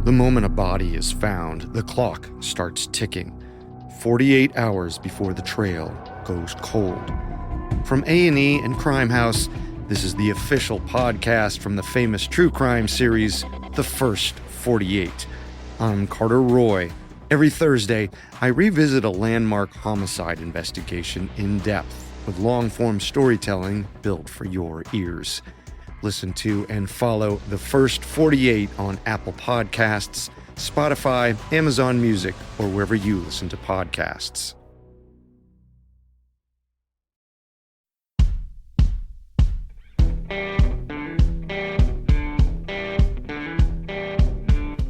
The moment a body is found, the clock starts ticking. 48 hours before the trail goes cold. From A&E and Crime House, this is the official podcast from the famous true crime series, The First 48. I'm Carter Roy. Every Thursday, I revisit a landmark homicide investigation in depth with long-form storytelling built for your ears. Listen to and follow The First 48 on Apple Podcasts, Spotify, Amazon Music, or wherever you listen to podcasts.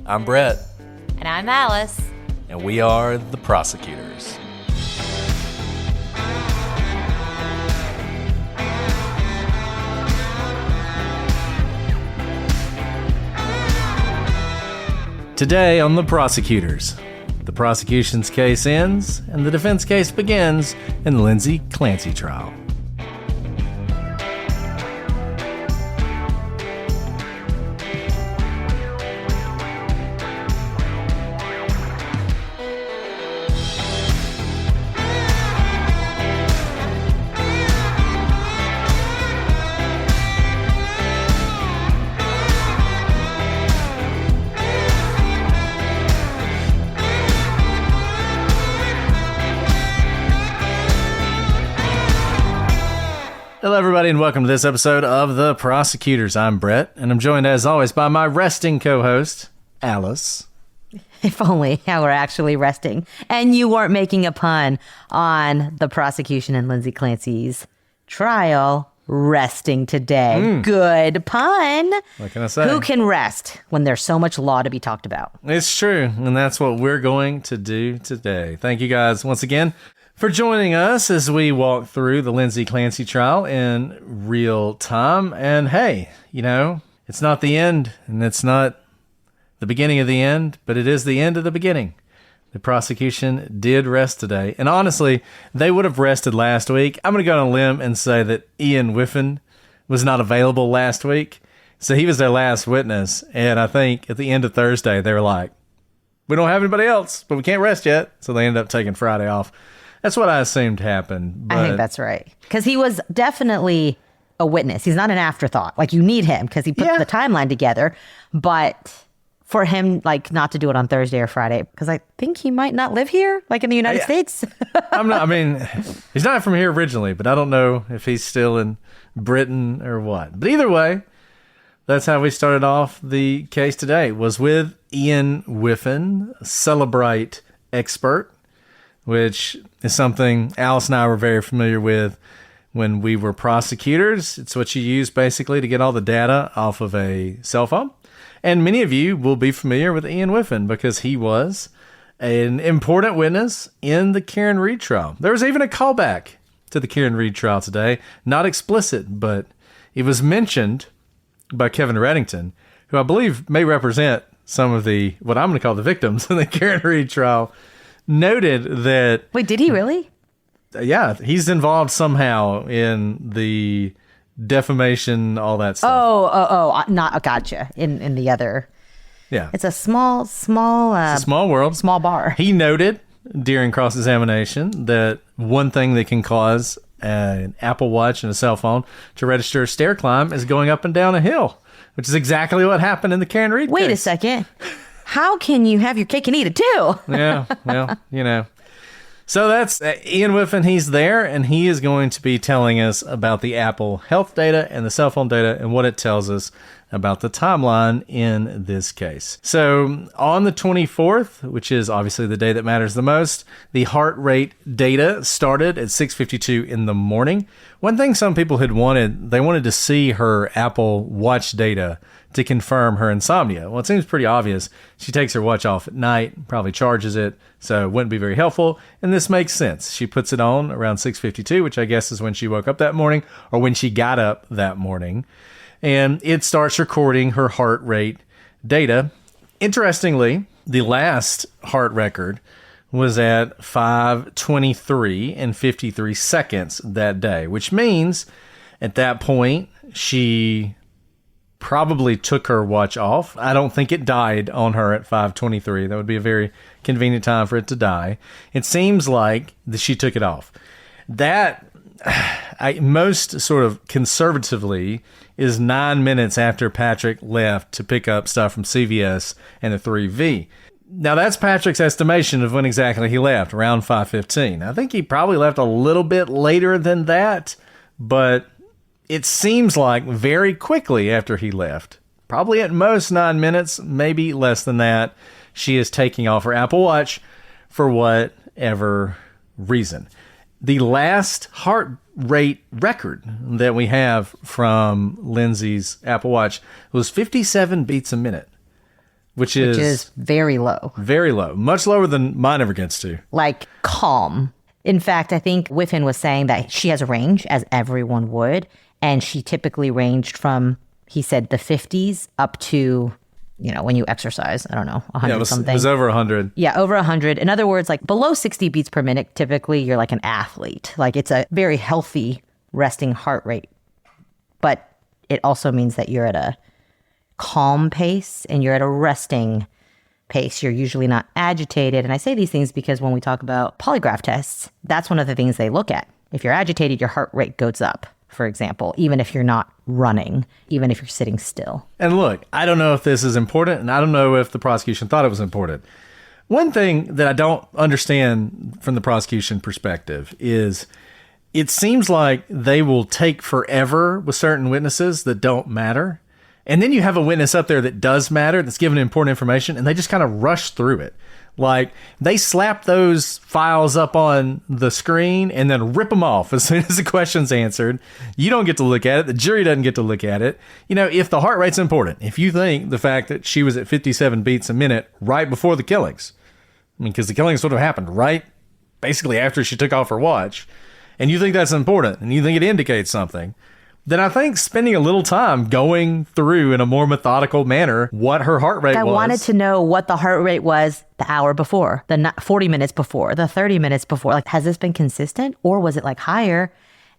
I'm Brett. And I'm Alice. And we are the Prosecutors. Today on the Prosecutors, the prosecution's case ends and the defense case begins in the Lindsay Clancy trial. Hello, everybody, and welcome to this episode of The Prosecutors. I'm Brett, and I'm joined, as always, by my resting co-host, Alice. If only I were actually resting, and you weren't making a pun on the prosecution in Lindsay Clancy's trial resting today. Good pun. What can I say? Who can rest when there's so much law to be talked about? It's true, and that's what we're going to do today. Thank you guys once again for joining us as we walk through the Lindsay Clancy trial in real time. And hey, you know, it's not the end and it's not the beginning of the end, but it is the end of the beginning. The prosecution did rest today. And honestly, they would have rested last week. I'm going to go on a limb and say that Ian Whiffen was not available last week. So he was their last witness. And I think at the end of Thursday, they were like, we don't have anybody else, but we can't rest yet. So they ended up taking Friday off. That's what I assumed happened. I think that's right. Because he was definitely a witness. He's not an afterthought. Like, you need him because he put the timeline together. But for him, like, not to do it on Thursday or Friday, because I think he might not live here, like in the United States. He's not from here originally, but I don't know if he's still in Britain or what. But either way, that's how we started off the case today, was with Ian Whiffen, Celebrite expert, which is something Alice and I were very familiar with when we were prosecutors. It's what you use basically to get all the data off of a cell phone. And many of you will be familiar with Ian Whiffen because he was an important witness in the Karen Read trial. There was even a callback to the Karen Read trial today. Not explicit, but it was mentioned by Kevin Reddington, who I believe may represent some of the, what I'm going to call the victims in the Karen Read trial. Noted that... Wait, did he really? Yeah, he's involved somehow in the defamation, all that stuff. Not gotcha. In the other... Yeah. It's a small... It's a small world. Small bar. He noted during cross-examination that one thing that can cause an Apple Watch and a cell phone to register a stair climb is going up and down a hill, which is exactly what happened in the Karen Read case. Wait a second. How can you have your cake and eat it too? Yeah, well, you know. So that's Ian Whiffen. He's there, and he is going to be telling us about the Apple Health data and the cell phone data and what it tells us about the timeline in this case. So on the 24th, which is obviously the day that matters the most, the heart rate data started at 6:52 in the morning. One thing some people had wanted, they wanted to see her Apple Watch data to confirm her insomnia. Well, it seems pretty obvious. She takes her watch off at night, probably charges it, so it wouldn't be very helpful. And this makes sense. She puts it on around 6:52, which I guess is when she woke up that morning or when she got up that morning. And it starts recording her heart rate data. Interestingly, the last heart record was at 5:23 and 53 seconds that day, which means at that point she probably took her watch off. I don't think it died on her at 5:23. That would be a very convenient time for it to die. It seems like that she took it off. That, most sort of conservatively, is 9 minutes after Patrick left to pick up stuff from CVS and the 3V. Now, that's Patrick's estimation of when exactly he left, around 5:15. I think he probably left a little bit later than that, but it seems like very quickly after he left, probably at most 9 minutes, maybe less than that, she is taking off her Apple Watch for whatever reason. The last heart rate record that we have from Lindsay's Apple Watch was 57 beats a minute. Which is very low. Very low. Much lower than mine ever gets to. Like calm. In fact, I think Whiffen was saying that she has a range, as everyone would. And she typically ranged from, he said, the 50s up to, when you exercise, I don't know, 100 something. It was over 100. Yeah, over 100. In other words, like below 60 beats per minute, typically you're like an athlete. Like it's a very healthy resting heart rate. But it also means that you're at a calm pace and you're at a resting pace. You're usually not agitated. And I say these things because when we talk about polygraph tests, that's one of the things they look at. If you're agitated, your heart rate goes up, for example, even if you're not running, even if you're sitting still. And look, I don't know if this is important, and I don't know if the prosecution thought it was important. One thing that I don't understand from the prosecution perspective is it seems like they will take forever with certain witnesses that don't matter. And then you have a witness up there that does matter, that's given important information, and they just kind of rush through it. Like, they slap those files up on the screen and then rip them off as soon as the question's answered. You don't get to look at it. The jury doesn't get to look at it. If the heart rate's important, if you think the fact that she was at 57 beats a minute right before the killings, because the killings sort of happened right basically after she took off her watch, and you think that's important, and you think it indicates something, then I think spending a little time going through in a more methodical manner what her heart rate was. I wanted to know what the heart rate was the hour before, the 40 minutes before, the 30 minutes before. Like, has this been consistent or was it like higher?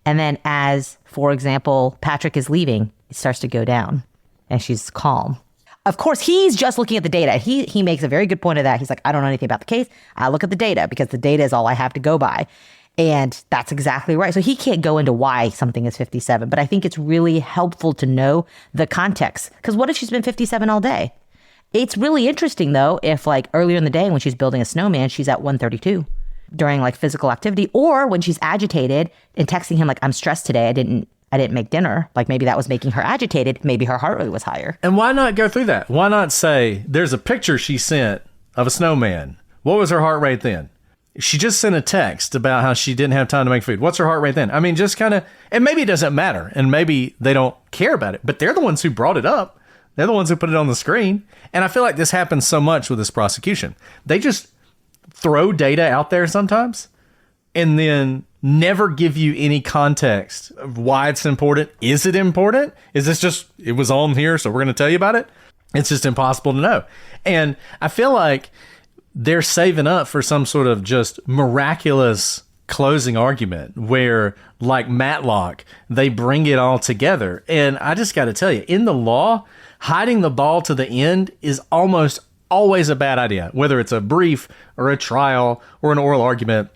And then as, for example, Patrick is leaving, it starts to go down and she's calm. Of course, he's just looking at the data. He makes a very good point of that. He's like, I don't know anything about the case. I look at the data because the data is all I have to go by. And that's exactly right. So he can't go into why something is 57, but I think it's really helpful to know the context. Because what if she's been 57 all day? It's really interesting, though, if like earlier in the day when she's building a snowman, she's at 132 during like physical activity, or when she's agitated and texting him like, I'm stressed today. I didn't make dinner. Like maybe that was making her agitated. Maybe her heart rate was higher. And why not go through that? Why not say there's a picture she sent of a snowman? What was her heart rate then? She just sent a text about how she didn't have time to make food. What's her heart rate then? I mean, just kind of, and maybe it doesn't matter, and maybe they don't care about it, but they're the ones who brought it up. They're the ones who put it on the screen. And I feel like this happens so much with this prosecution. They just throw data out there sometimes and then never give you any context of why it's important. Is it important? Is this just, it was on here, so we're going to tell you about it? It's just impossible to know. And I feel like they're saving up for some sort of just miraculous closing argument where, like Matlock, they bring it all together. And I just got to tell you, in the law, hiding the ball to the end is almost always a bad idea, whether it's a brief or a trial or an oral argument.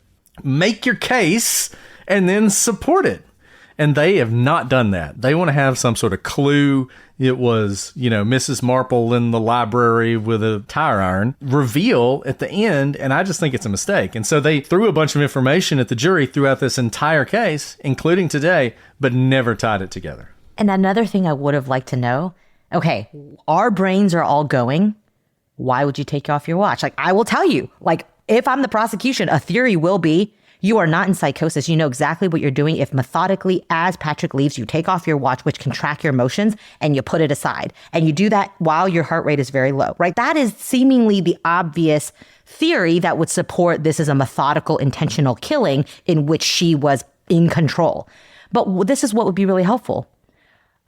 Make your case and then support it. And they have not done that. They want to have some sort of clue. It was, Mrs. Marple in the library with a tire iron reveal at the end. And I just think it's a mistake. And so they threw a bunch of information at the jury throughout this entire case, including today, but never tied it together. And another thing I would have liked to know, okay, our brains are all going, why would you take off your watch? Like, I will tell you, like, if I'm the prosecution, a theory will be, you are not in psychosis. You know exactly what you're doing. If methodically, as Patrick leaves, you take off your watch, which can track your motions, and you put it aside. And you do that while your heart rate is very low, right? That is seemingly the obvious theory that would support this is a methodical, intentional killing in which she was in control. But this is what would be really helpful.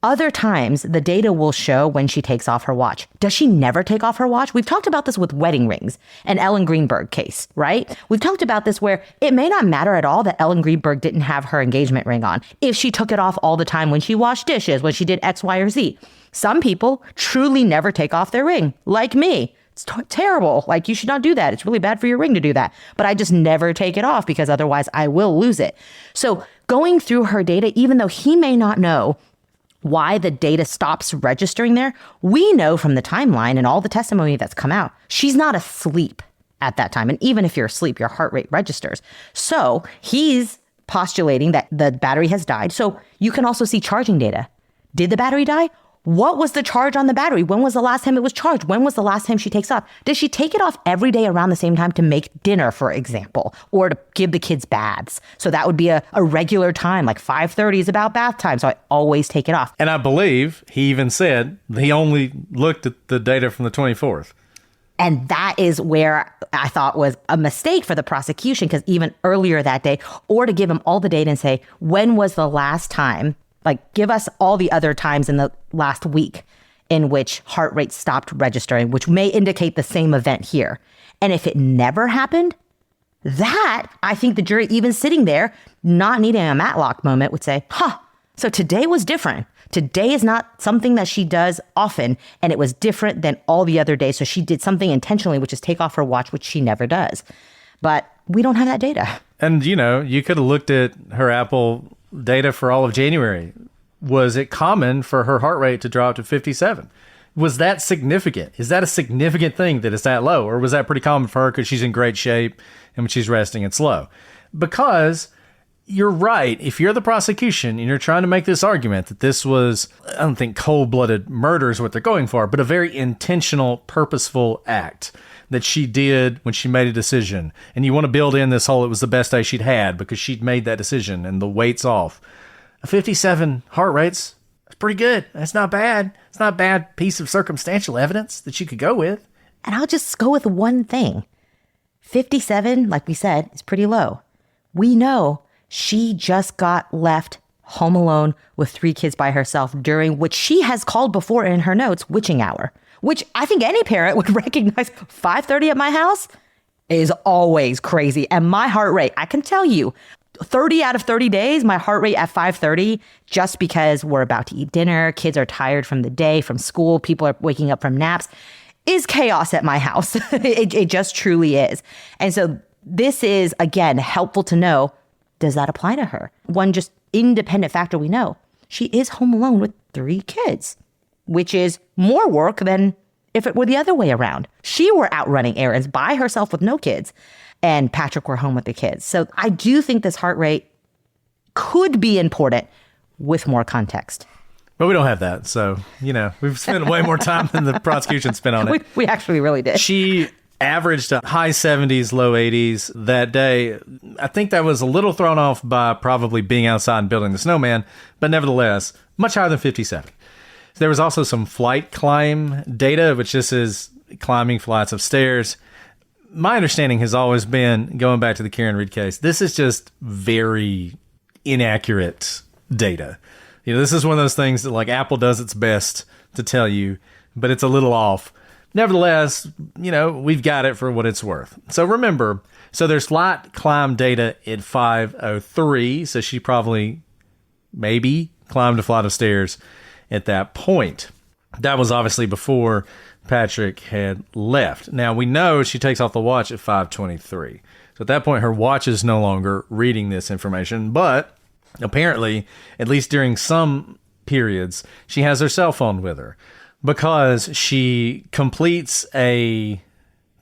Other times, the data will show when she takes off her watch. Does she never take off her watch? We've talked about this with wedding rings, an Ellen Greenberg case, right? We've talked about this where it may not matter at all that Ellen Greenberg didn't have her engagement ring on if she took it off all the time when she washed dishes, when she did X, Y, or Z. Some people truly never take off their ring, like me. It's terrible. Like, you should not do that. It's really bad for your ring to do that. But I just never take it off because otherwise I will lose it. So going through her data, even though he may not know why the data stops registering there, we know from the timeline and all the testimony that's come out, she's not asleep at that time. And even if you're asleep, your heart rate registers. So he's postulating that the battery has died. So you can also see charging data. Did the battery die? What was the charge on the battery? When was the last time it was charged? When was the last time she takes off? Does she take it off every day around the same time to make dinner, for example, or to give the kids baths? So that would be a regular time, like 5:30 is about bath time. So I always take it off. And I believe he even said he only looked at the data from the 24th. And that is where I thought was a mistake for the prosecution, because even earlier that day, or to give him all the data and say, when was the last time? Like, give us all the other times in the last week in which heart rate stopped registering, which may indicate the same event here. And if it never happened, that, I think the jury, even sitting there, not needing a Matlock moment, would say, so today was different. Today is not something that she does often, and it was different than all the other days. So she did something intentionally, which is take off her watch, which she never does. But we don't have that data. And, you could have looked at her Apple data for all of January. Was it common for her heart rate to drop to 57? Was that significant? Is that a significant thing that it's that low? Or was that pretty common for her because she's in great shape and when she's resting, it's low? Because you're right. If you're the prosecution and you're trying to make this argument that this was, I don't think cold-blooded murder is what they're going for, but a very intentional, purposeful act that she did when she made a decision. And you want to build in this whole, it was the best day she'd had because she'd made that decision and the weight's off. A 57 heart rate's pretty good. That's not bad. It's not a bad piece of circumstantial evidence that you could go with. And I'll just go with one thing. 57, like we said, is pretty low. We know she just got left home alone with 3 kids by herself during which she has called before in her notes witching hour, which I think any parent would recognize. 5:30 at my house is always crazy. And my heart rate, I can tell you, 30 out of 30 days, my heart rate at 5:30, just because we're about to eat dinner, kids are tired from the day, from school, people are waking up from naps, is chaos at my house. It just truly is. And so this is, again, helpful to know. Does that apply to her? One just independent factor we know. She is home alone with 3 kids, which is more work than if it were the other way around. She were out running errands by herself with no kids, and Patrick were home with the kids. So I do think this heart rate could be important with more context. But we don't have that. So, we've spent way more time than the prosecution spent on it. We actually really did. She averaged a high 70s, low 80s that day. I think that was a little thrown off by probably being outside and building the snowman, but nevertheless, much higher than 57. There was also some flight climb data, which this is climbing flights of stairs. My understanding has always been, going back to the Karen Reed case, this is just very inaccurate data. This is one of those things that like Apple does its best to tell you, but it's a little off. Nevertheless, we've got it for what it's worth. So remember, there's flight climb data at 5:03. So she probably maybe climbed a flight of stairs at that point. That was obviously before Patrick had left. Now we know she takes off the watch at 5:23. So at that point, her watch is no longer reading this information, but apparently, at least during some periods, she has her cell phone with her, because she completes a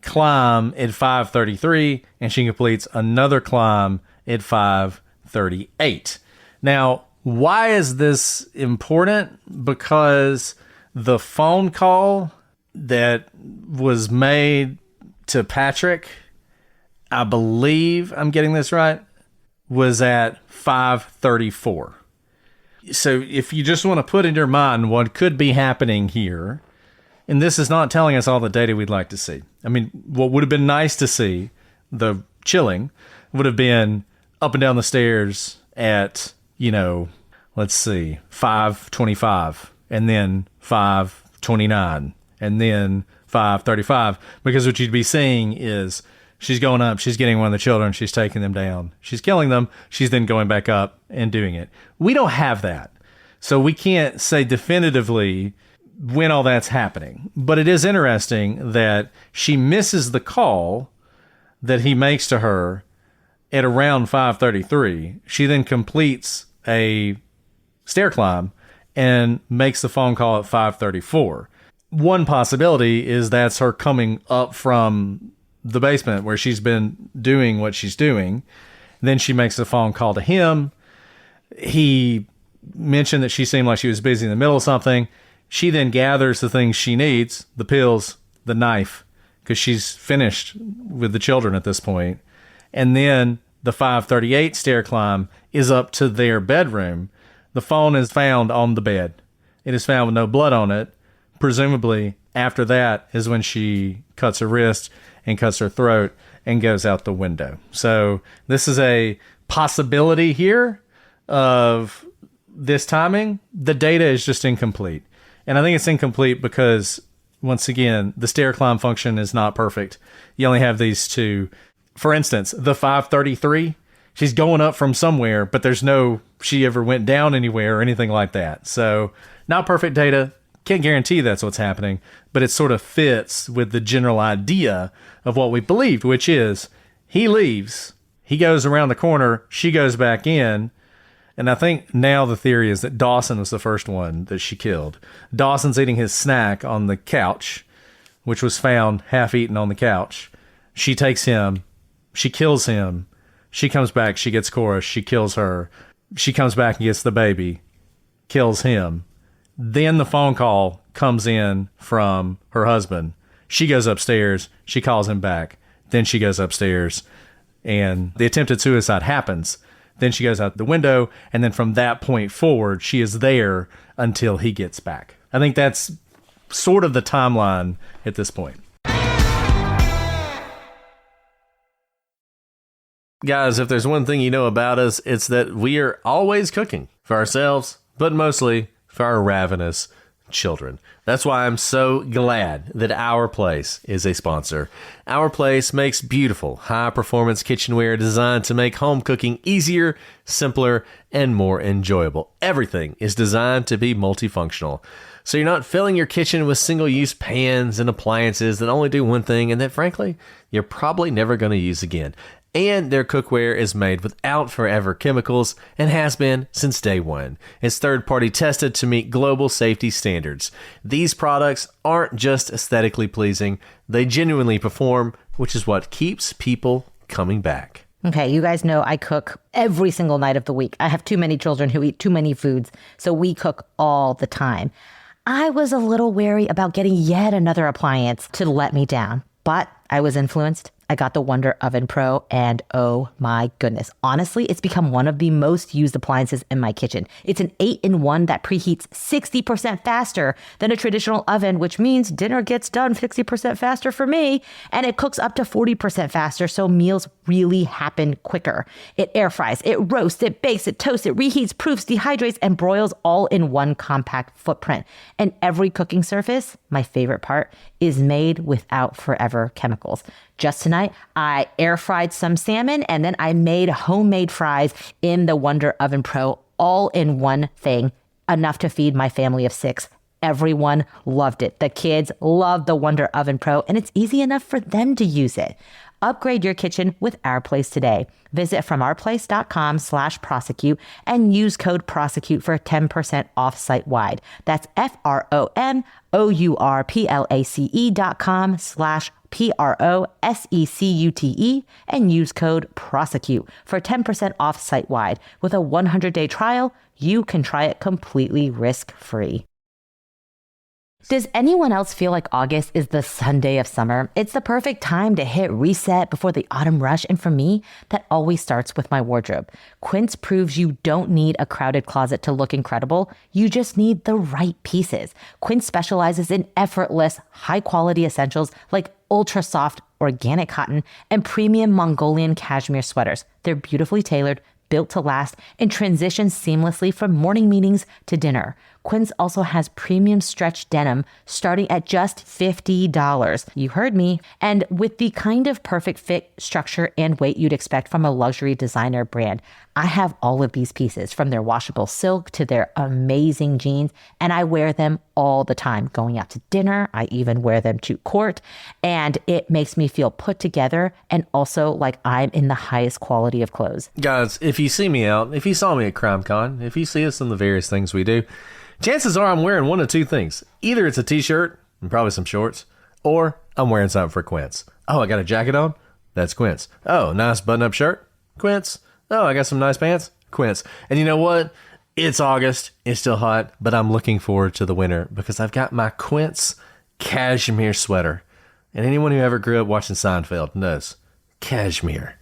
climb at 5:33 and she completes another climb at 5:38. Now, why is this important? Because the phone call that was made to Patrick, I believe I'm getting this right, was at 5:34. So if you just want to put in your mind what could be happening here, and this is not telling us all the data we'd like to see. I mean, what would have been nice to see, the chilling, would have been up and down the stairs at, let's see, 5:25, and then 5:29, and then 5:35. Because what you'd be seeing is she's going up, she's getting one of the children, she's taking them down, she's killing them, she's then going back up and doing it. We don't have that. So we can't say definitively when all that's happening. But it is interesting that she misses the call that he makes to her at around 5:33. She then completes a stair climb and makes the phone call at 5:34. One possibility is that's her coming up from the basement where she's been doing what she's doing. Then she makes a phone call to him. He mentioned that she seemed like she was busy in the middle of something. She then gathers the things she needs, the pills, the knife, because she's finished with the children at this point. And then the 5:38 stair climb is up to their bedroom. The phone is found on the bed. It is found with no blood on it. Presumably, after that is when she cuts her wrist and cuts her throat and goes out the window. So this is a possibility here of this timing. The data is just incomplete. And I think it's incomplete because, once again, the stair climb function is not perfect. You only have these two. For instance, the 5:33, she's going up from somewhere, but there's no, she ever went down anywhere or anything like that. So not perfect data. Can't guarantee that's what's happening, but it sort of fits with the general idea of what we believed, which is he leaves, he goes around the corner, she goes back in. And I think now the theory is that Dawson was the first one that she killed. Dawson's eating his snack on the couch, which was found half-eaten on the couch. She takes him. She kills him. She comes back. She gets Cora. She kills her. She comes back and gets the baby. Kills him. Then the phone call comes in from her husband. She goes upstairs. She calls him back. Then she goes upstairs. And the attempted suicide happens. Then she goes out the window, and then from that point forward, she is there until he gets back. I think that's sort of the timeline at this point. Guys, if there's one thing you know about us, it's that we are always cooking for ourselves, but mostly for our ravenous children. That's why I'm so glad that Our Place is a sponsor. Our Place makes beautiful, high-performance kitchenware designed to make home cooking easier, simpler, and more enjoyable. Everything is designed to be multifunctional. So you're not filling your kitchen with single-use pans and appliances that only do one thing and that, frankly, you're probably never going to use again. And their cookware is made without forever chemicals and has been since day one. It's third-party tested to meet global safety standards. These products aren't just aesthetically pleasing, they genuinely perform, which is what keeps people coming back. Okay, you guys know I cook every single night of the week. I have too many children who eat too many foods, so we cook all the time. I was a little wary about getting yet another appliance to let me down, but I was influenced. I got the Wonder Oven Pro, and oh my goodness. Honestly, it's become one of the most used appliances in my kitchen. It's an 8-in-1 that preheats 60% faster than a traditional oven, which means dinner gets done 60% faster for me, and it cooks up to 40% faster, so meals really happen quicker. It air fries, it roasts, it bakes, it toasts, it reheats, proofs, dehydrates, and broils all in one compact footprint. And every cooking surface, my favorite part, is made without forever chemicals. Just tonight, I air fried some salmon and then I made homemade fries in the Wonder Oven Pro, all in one thing, enough to feed my family of 6. Everyone loved it. The kids love the Wonder Oven Pro, and it's easy enough for them to use it. Upgrade your kitchen with Our Place today. Visit FromOurPlace.com/prosecute and use code prosecute for 10% off site-wide. That's FROMOURPLACE.com/PROSECUTE and use code prosecute for 10% off site-wide. With a 100-day trial, you can try it completely risk-free. Does anyone else feel like August is the Sunday of summer? It's the perfect time to hit reset before the autumn rush, and for me, that always starts with my wardrobe. Quince proves you don't need a crowded closet to look incredible. You just need the right pieces. Quince specializes in effortless, high-quality essentials like ultra-soft organic cotton and premium Mongolian cashmere sweaters. They're beautifully tailored, built to last, and transition seamlessly from morning meetings to dinner. Quince also has premium stretch denim starting at just $50. You heard me. And with the kind of perfect fit, structure, and weight you'd expect from a luxury designer brand, I have all of these pieces, from their washable silk to their amazing jeans, and I wear them all the time. Going out to dinner, I even wear them to court, and it makes me feel put together and also like I'm in the highest quality of clothes. Guys, if you see me out, if you saw me at CrimeCon, if you see us in the various things we do, chances are I'm wearing one of two things. Either it's a t-shirt and probably some shorts, or I'm wearing something for Quince. Oh, I got a jacket on? That's Quince. Oh, nice button-up shirt? Quince. Oh, I got some nice pants? Quince. And you know what? It's August. It's still hot, but I'm looking forward to the winter because I've got my Quince cashmere sweater. And anyone who ever grew up watching Seinfeld knows cashmere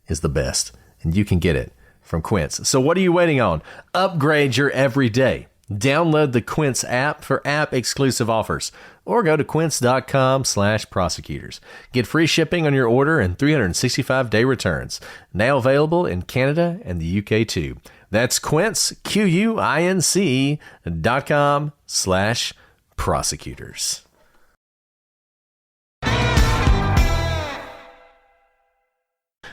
is the best, and you can get it from Quince. So what are you waiting on? Upgrade your everyday. Download the Quince app for app-exclusive offers, or go to quince.com/prosecutors. Get free shipping on your order and 365-day returns. Now available in Canada and the UK too. That's Quince, QUINC.com/prosecutors.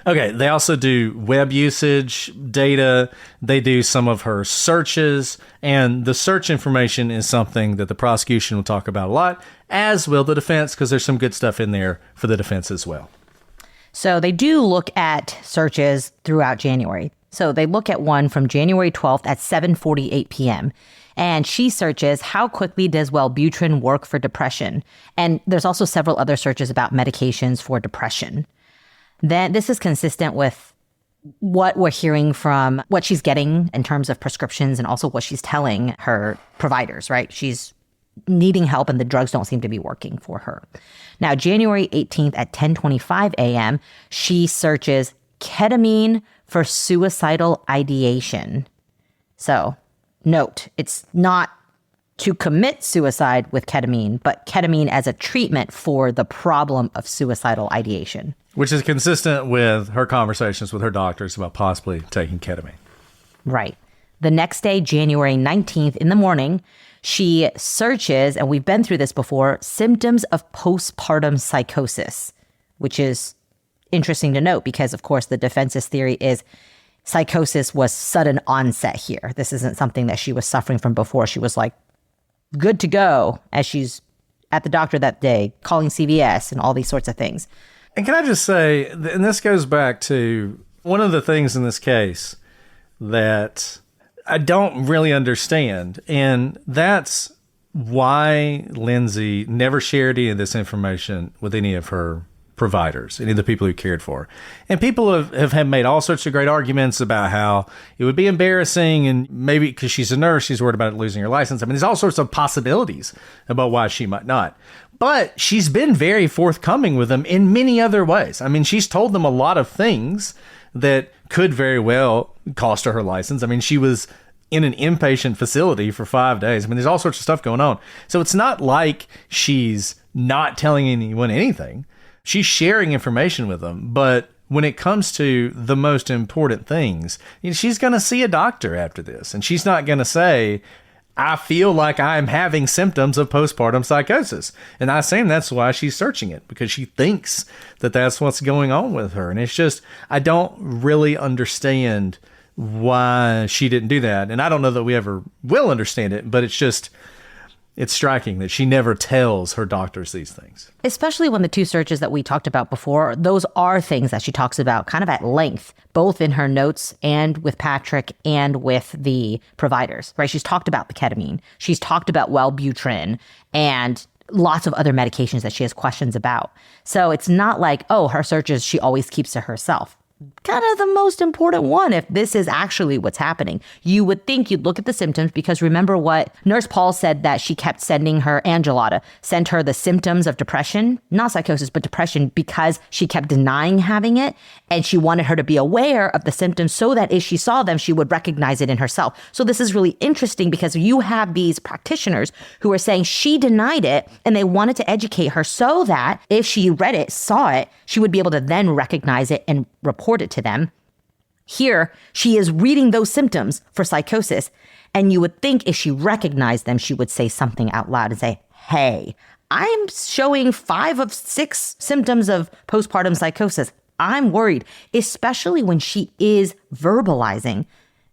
Okay, they also do web usage data. They do some of her searches, and the search information is something that the prosecution will talk about a lot, as will the defense, because there's some good stuff in there for the defense as well. So they do look at searches throughout January. So they look at one from January 12th at 7:48 p.m. And she searches, how quickly does Wellbutrin work for depression? And there's also several other searches about medications for depression. Then this is consistent with what we're hearing from what she's getting in terms of prescriptions and also what she's telling her providers, right? She's needing help and the drugs don't seem to be working for her. Now, January 18th at 10:25 a.m., she searches ketamine for suicidal ideation. So note, it's not to commit suicide with ketamine, but ketamine as a treatment for the problem of suicidal ideation. Which is consistent with her conversations with her doctors about possibly taking ketamine. Right. The next day, January 19th in the morning, she searches, and we've been through this before, symptoms of postpartum psychosis, which is interesting to note because, of course, the defense's theory is psychosis was sudden onset here. This isn't something that she was suffering from before. She was like good to go as she's at the doctor that day, calling CVS and all these sorts of things. And can I just say, and this goes back to one of the things in this case that I don't really understand, and that's why Lindsay never shared any of this information with any of her providers, any of the people who cared for her. And people have made all sorts of great arguments about how it would be embarrassing, and maybe because she's a nurse, she's worried about losing her license. I mean, there's all sorts of possibilities about why she might not. But she's been very forthcoming with them in many other ways. I mean, she's told them a lot of things that could very well cost her license. I mean, she was in an inpatient facility for 5 days. I mean, there's all sorts of stuff going on. So it's not like she's not telling anyone anything. She's sharing information with them. But when it comes to the most important things, she's going to see a doctor after this. And she's not going to say, I feel like I'm having symptoms of postpartum psychosis. And I assume that's why she's searching it, because she thinks that that's what's going on with her. And it's just, I don't really understand why she didn't do that. And I don't know that we ever will understand it, but it's striking that she never tells her doctors these things. Especially when the two searches that we talked about before, those are things that she talks about kind of at length, both in her notes and with Patrick and with the providers, right? She's talked about the ketamine. She's talked about Wellbutrin and lots of other medications that she has questions about. So it's not like, oh, her searches she always keeps to herself. Kind of the most important one if this is actually what's happening. You would think you'd look at the symptoms, because remember what Nurse Paul said, that she kept sending her, Angelada, sent her the symptoms of depression, not psychosis, but depression, because she kept denying having it. And she wanted her to be aware of the symptoms so that if she saw them, she would recognize it in herself. So this is really interesting because you have these practitioners who are saying she denied it, and they wanted to educate her so that if she read it, saw it, she would be able to then recognize it and report it to them. Here, she is reading those symptoms for psychosis. And you would think if she recognized them, she would say something out loud and say, hey, I'm showing 5 of 6 symptoms of postpartum psychosis. I'm worried, especially when she is verbalizing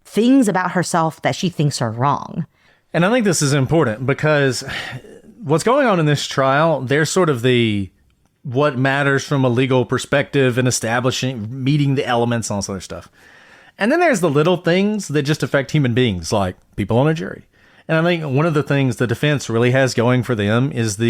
things about herself that she thinks are wrong. And I think this is important because what's going on in this trial, there's sort of what matters from a legal perspective and establishing, meeting the elements and all this other stuff. And then there's the little things that just affect human beings, like people on a jury. And I think one of the things the defense really has going for them is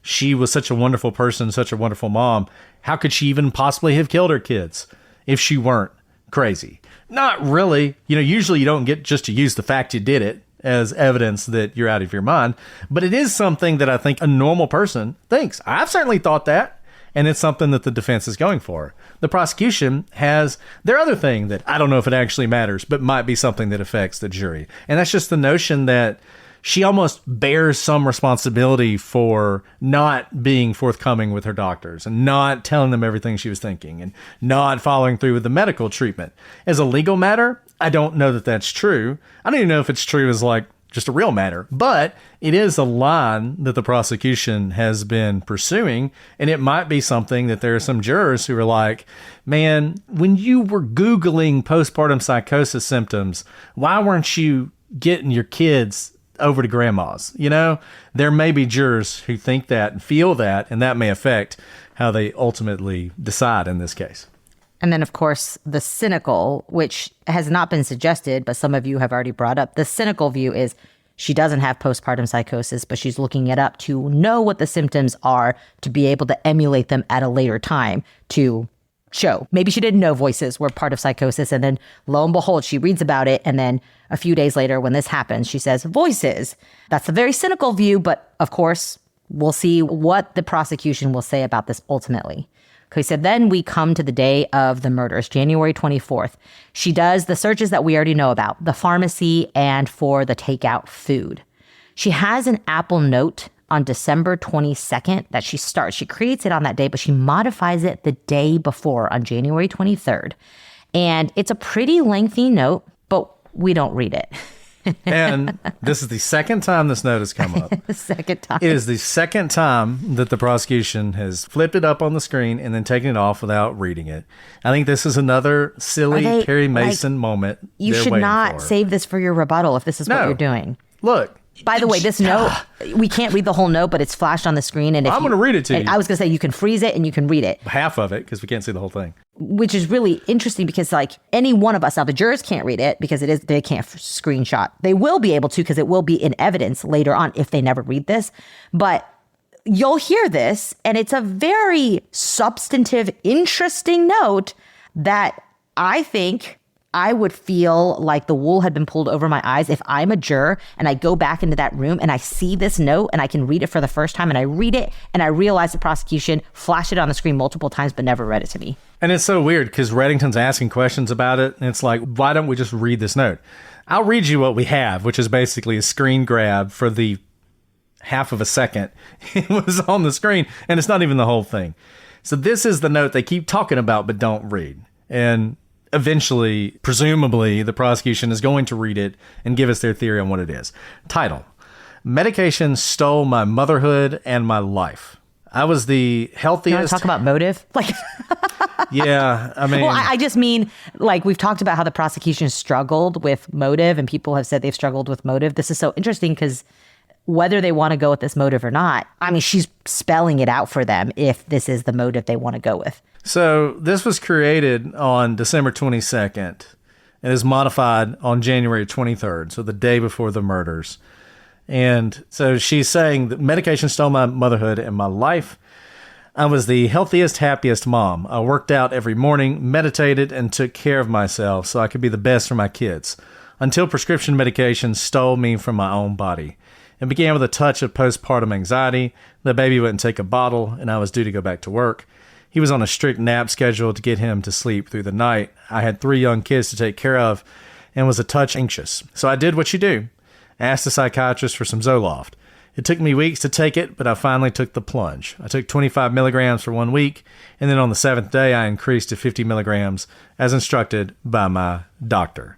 she was such a wonderful person, such a wonderful mom. How could she even possibly have killed her kids if she weren't crazy? Not really. Usually you don't get just to use the fact you did it as evidence that you're out of your mind. But it is something that I think a normal person thinks. I've certainly thought that. And it's something that the defense is going for. The prosecution has their other thing that I don't know if it actually matters, but might be something that affects the jury. And that's just the notion that she almost bears some responsibility for not being forthcoming with her doctors and not telling them everything she was thinking and not following through with the medical treatment. As a legal matter, I don't know that that's true. I don't even know if it's true as just a real matter, but it is a line that the prosecution has been pursuing. And it might be something that there are some jurors who are like, man, when you were Googling postpartum psychosis symptoms, why weren't you getting your kids over to grandma's? There may be jurors who think that and feel that, and that may affect how they ultimately decide in this case. And then, of course, the cynical, which has not been suggested, but some of you have already brought up. The cynical view is she doesn't have postpartum psychosis, but she's looking it up to know what the symptoms are to be able to emulate them at a later time to show. Maybe she didn't know voices were part of psychosis. And then lo and behold, she reads about it. And then a few days later, when this happens, she says, voices. That's a very cynical view. But of course, we'll see what the prosecution will say about this ultimately. Okay, so then we come to the day of the murders, January 24th. She does the searches that we already know about, the pharmacy and for the takeout food. She has an Apple Note on December 22nd that she starts. She creates it on that day, but she modifies it the day before on January 23rd. And it's a pretty lengthy note, but we don't read it. And this is the second time this note has come up. The second time. It is the second time that the prosecution has flipped it up on the screen and then taken it off without reading it. I think this is another silly Perry Mason moment. You should not save this for your rebuttal if this is what you're doing. Look. By the way, this note, we can't read the whole note, but it's flashed on the screen. And I'm going to read it to you. I was going to say you can freeze it and you can read it. Half of it, because we can't see the whole thing. Which is really interesting because any one of us, now the jurors can't read it because they can't screenshot. They will be able to because it will be in evidence later on if they never read this. But you'll hear this and it's a very substantive, interesting note that I think I would feel like the wool had been pulled over my eyes if I'm a juror and I go back into that room and I see this note and I can read it for the first time and I read it and I realize the prosecution flashed it on the screen multiple times but never read it to me. And it's so weird because Reddington's asking questions about it and it's like, why don't we just read this note? I'll read you what we have, which is basically a screen grab for the half of a second it was on the screen and it's not even the whole thing. So this is the note they keep talking about but don't read. And eventually, presumably, the prosecution is going to read it and give us their theory on what it is. Title: Medication stole my motherhood and my life. I was the healthiest. You want to talk about motive? Yeah, I mean. Well, I just mean, we've talked about how the prosecution struggled with motive and people have said they've struggled with motive. This is so interesting because whether they want to go with this motive or not, I mean, she's spelling it out for them if this is the motive they want to go with. So this was created on December 22nd and is modified on January 23rd, so the day before the murders. And so she's saying that medication stole my motherhood and my life. I was the healthiest, happiest mom. I worked out every morning, meditated, and took care of myself so I could be the best for my kids, until prescription medication stole me from my own body. It began with a touch of postpartum anxiety. The baby wouldn't take a bottle, and I was due to go back to work. He was on a strict nap schedule to get him to sleep through the night. I had 3 young kids to take care of and was a touch anxious. So I did what you do. Asked the psychiatrist for some Zoloft. It took me weeks to take it, but I finally took the plunge. I took 25 milligrams for 1 week, and then on the 7th day, I increased to 50 milligrams as instructed by my doctor.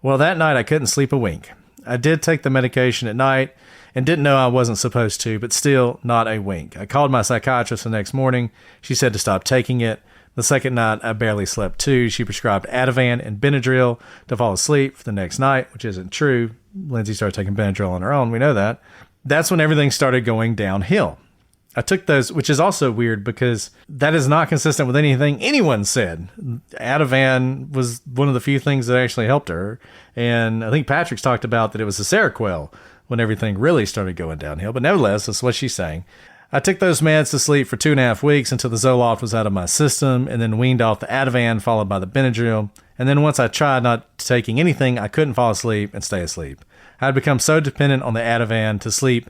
Well, that night, I couldn't sleep a wink. I did take the medication at night and didn't know I wasn't supposed to, but still not a wink. I called my psychiatrist the next morning. She said to stop taking it. The second night, I barely slept too. She prescribed Ativan and Benadryl to fall asleep for the next night, which isn't true. Lindsay started taking Benadryl on her own. We know that. That's when everything started going downhill. I took those, which is also weird because that is not consistent with anything anyone said. Ativan was one of the few things that actually helped her. And I think Patrick's talked about that it was the Seroquel when everything really started going downhill. But nevertheless, that's what she's saying. I took those meds to sleep for 2.5 weeks until the Zoloft was out of my system, and then weaned off the Ativan followed by the Benadryl. And then once I tried not taking anything, I couldn't fall asleep and stay asleep. I had become so dependent on the Ativan to sleep,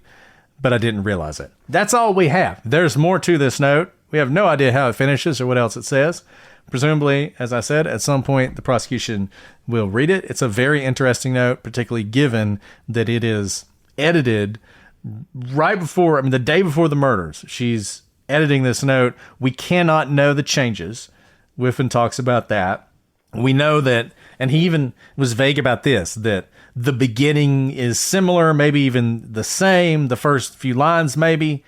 but I didn't realize it. That's all we have. There's more to this note. We have no idea how it finishes or what else it says. Presumably, as I said, at some point the prosecution will read it. It's a very interesting note, particularly given that it is edited right before, the day before the murders. She's editing this note. We cannot know the changes. Whiffen talks about that. We know that, and he even was vague about this, that the beginning is similar, maybe even the same, the first few lines maybe,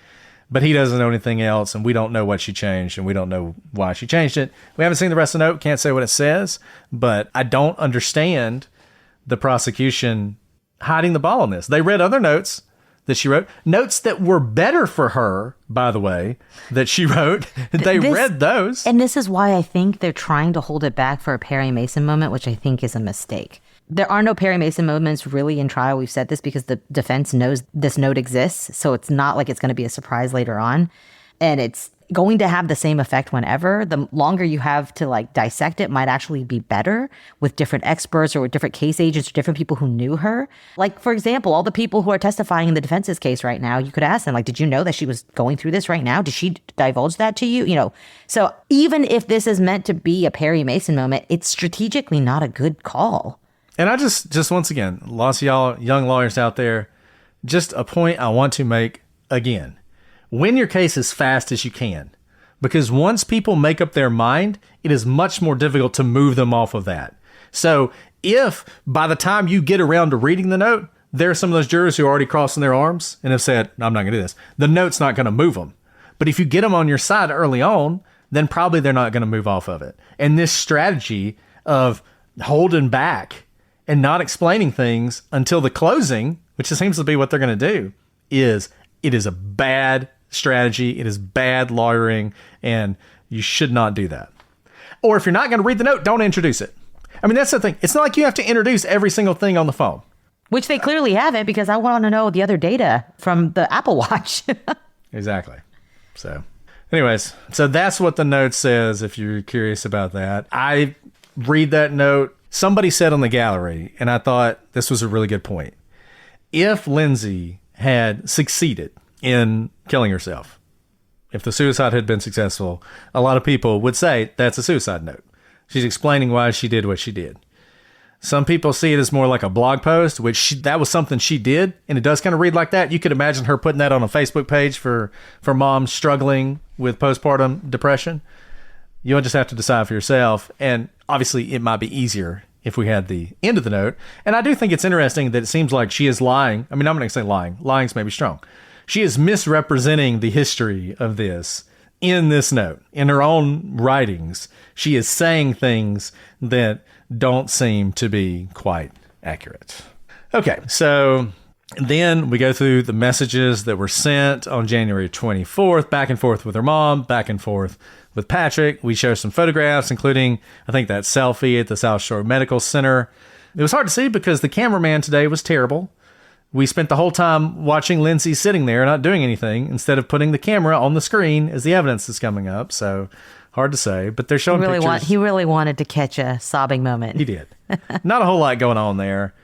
but he doesn't know anything else, and we don't know what she changed, and we don't know why she changed it. We haven't seen the rest of the note, can't say what it says, but I don't understand the prosecution hiding the ball on this. They read other notes that she wrote, notes that were better for her, by the way, that she wrote. They read those. And this is why I think they're trying to hold it back for a Perry Mason moment, which I think is a mistake. There are no Perry Mason moments really in trial. We've said this because the defense knows this note exists. So it's not like it's going to be a surprise later on. And it's going to have the same effect whenever. The longer you have to dissect it might actually be better with different experts or with different case agents or different people who knew her. Like, for example, all the people who are testifying in the defense's case right now, you could ask them, did you know that she was going through this right now? Did she divulge that to you? So even if this is meant to be a Perry Mason moment, it's strategically not a good call. And I just once again, lots of y'all young lawyers out there, just a point I want to make again. Win your case as fast as you can, because once people make up their mind, it is much more difficult to move them off of that. So if by the time you get around to reading the note, there are some of those jurors who are already crossing their arms and have said, no, I'm not going to do this, the note's not going to move them. But if you get them on your side early on, then probably they're not going to move off of it. And this strategy of holding back and not explaining things until the closing, which seems to be what they're going to do, it is a bad strategy. It is bad lawyering, and you should not do that. Or if you're not going to read the note, don't introduce it. That's the thing. It's not like you have to introduce every single thing on the phone. Which they clearly haven't, because I want to know the other data from the Apple Watch. Exactly. So anyways, so that's what the note says if you're curious about that. I read that note. Somebody said on the gallery, and I thought this was a really good point. If Lindsay had succeeded in killing herself, if the suicide had been successful, a lot of people would say that's a suicide note. She's explaining why she did what she did. Some people see it as more like a blog post, that was something she did, and it does kind of read like that. You could imagine her putting that on a Facebook page for moms struggling with postpartum depression. You'll just have to decide for yourself, and obviously it might be easier if we had the end of the note. And I do think it's interesting that it seems like she is lying. I'm not going to say lying. Lying's maybe strong. She is misrepresenting the history of this in this note. In her own writings, she is saying things that don't seem to be quite accurate. Okay, so then we go through the messages that were sent on January 24th, back and forth with her mom, back and forth with Patrick. We show some photographs, including, I think, that selfie at the South Shore Medical Center. It was hard to see because the cameraman today was terrible. We spent the whole time watching Lindsay sitting there, not doing anything, instead of putting the camera on the screen as the evidence is coming up. So hard to say, but they're showing pictures. He really wanted to catch a sobbing moment. He did. Not a whole lot going on there.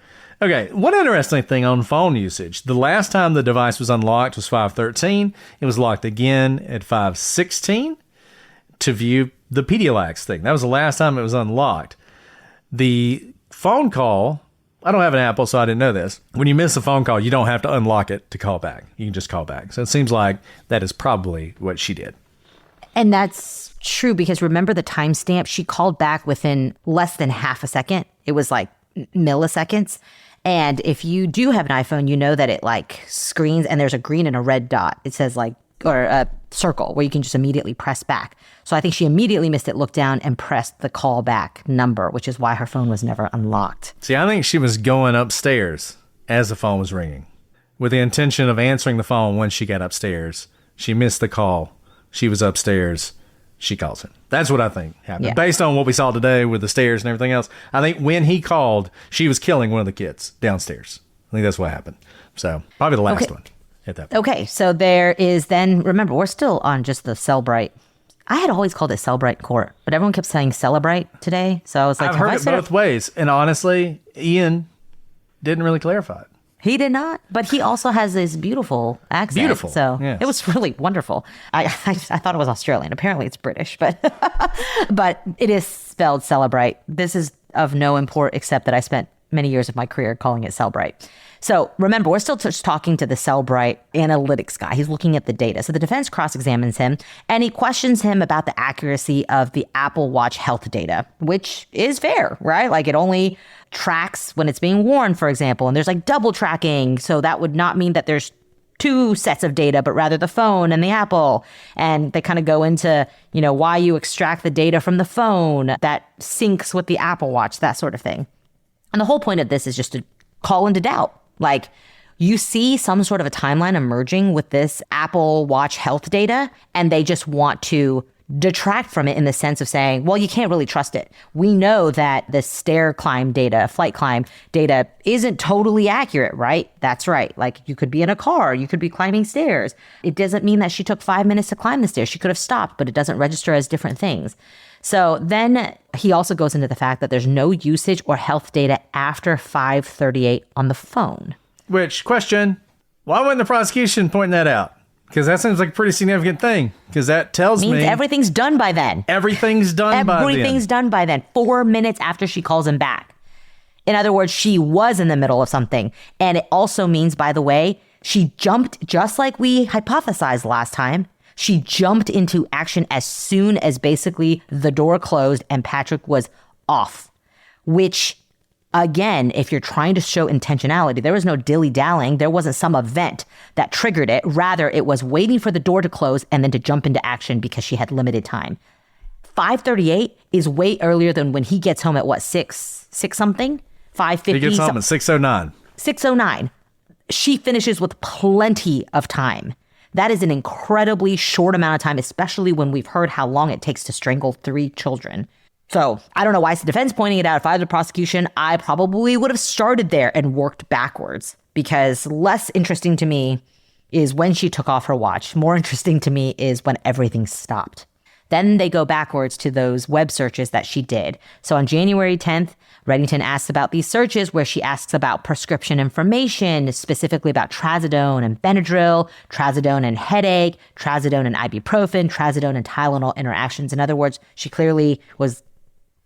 Okay, one interesting thing on phone usage. The last time the device was unlocked was 5:13. It was locked again at 5:16 to view the Pedialax thing. That was the last time it was unlocked. The phone call I don't have an Apple, so I didn't know this. When you miss a phone call, you don't have to unlock it to call back. You can just call back. So it seems like that is probably what she did. And that's true because remember the timestamp? She called back within less than half a second. It was like milliseconds. And if you do have an iPhone, you know that it like screens and there's a green and a red dot. It says like, or a circle where you can just immediately press back. So I think she immediately missed it, looked down and pressed the call back number, which is why her phone was never unlocked. See, I think she was going upstairs as the phone was ringing with the intention of answering the phone when she got upstairs. She missed the call. She was upstairs. She calls him. That's what I think happened. Yeah. Based on what we saw today with the stairs and everything else, I think when he called, she was killing one of the kids downstairs. I think that's what happened. So probably the last one at that point. Okay, so there is then, remember, we're still on just the Cellbrite. I had always called it Cellbrite Court, but everyone kept saying Celebrite today. So I was like, I've heard it both ways. And honestly, Ian didn't really clarify it. He did not, but he also has this beautiful accent. Beautiful, So yes. It was really wonderful. I thought it was Australian. Apparently it's British, but but it is spelled Celebrite. This is of no import except that I spent many years of my career calling it Cellbrite. So remember, we're still just talking to the Cellbrite analytics guy. He's looking at the data. So the defense cross-examines him and he questions him about the accuracy of the Apple Watch health data, which is fair, right? Like it only tracks when it's being worn, for example, and there's like double tracking. So that would not mean that there's two sets of data, but rather the phone and the Apple. And they kind of go into, you know, why you extract the data from the phone that syncs with the Apple Watch, that sort of thing. And the whole point of this is just to call into doubt. Like you see some sort of a timeline emerging with this Apple Watch health data, and they just want to detract from it in the sense of saying, well, you can't really trust it. We know that the stair climb data, flight climb data isn't totally accurate, right? That's right. Like you could be in a car, you could be climbing stairs. It doesn't mean that she took 5 minutes to climb the stairs. She could have stopped, but it doesn't register as different things. So then he also goes into the fact that there's no usage or health data after 5:38 on the phone. Which, question, why wasn't the prosecution pointing that out? Because that seems like a pretty significant thing. Because that tells Means me everything's done by then. everything's done by then. Everything's done by then. 4 minutes after she calls him back. In other words, she was in the middle of something. And it also means, by the way, she jumped just like we hypothesized last time. She jumped into action as soon as basically the door closed and Patrick was off, which again, if you're trying to show intentionality, there was no dilly-dallying. There wasn't some event that triggered it. Rather, it was waiting for the door to close and then to jump into action because she had limited time. 5:38 is way earlier than when he gets home at what, 6 something? 5:50? He gets home at 6:09. 6:09. She finishes with plenty of time. That is an incredibly short amount of time, especially when we've heard how long it takes to strangle 3 children. So I don't know why it's the defense pointing it out. If I was the prosecution, I probably would have started there and worked backwards, because less interesting to me is when she took off her watch. More interesting to me is when everything stopped. Then they go backwards to those web searches that she did. So on January 10th, Reddington asks about these searches where she asks about prescription information, specifically about trazodone and Benadryl, trazodone and headache, trazodone and ibuprofen, trazodone and Tylenol interactions. In other words, she clearly was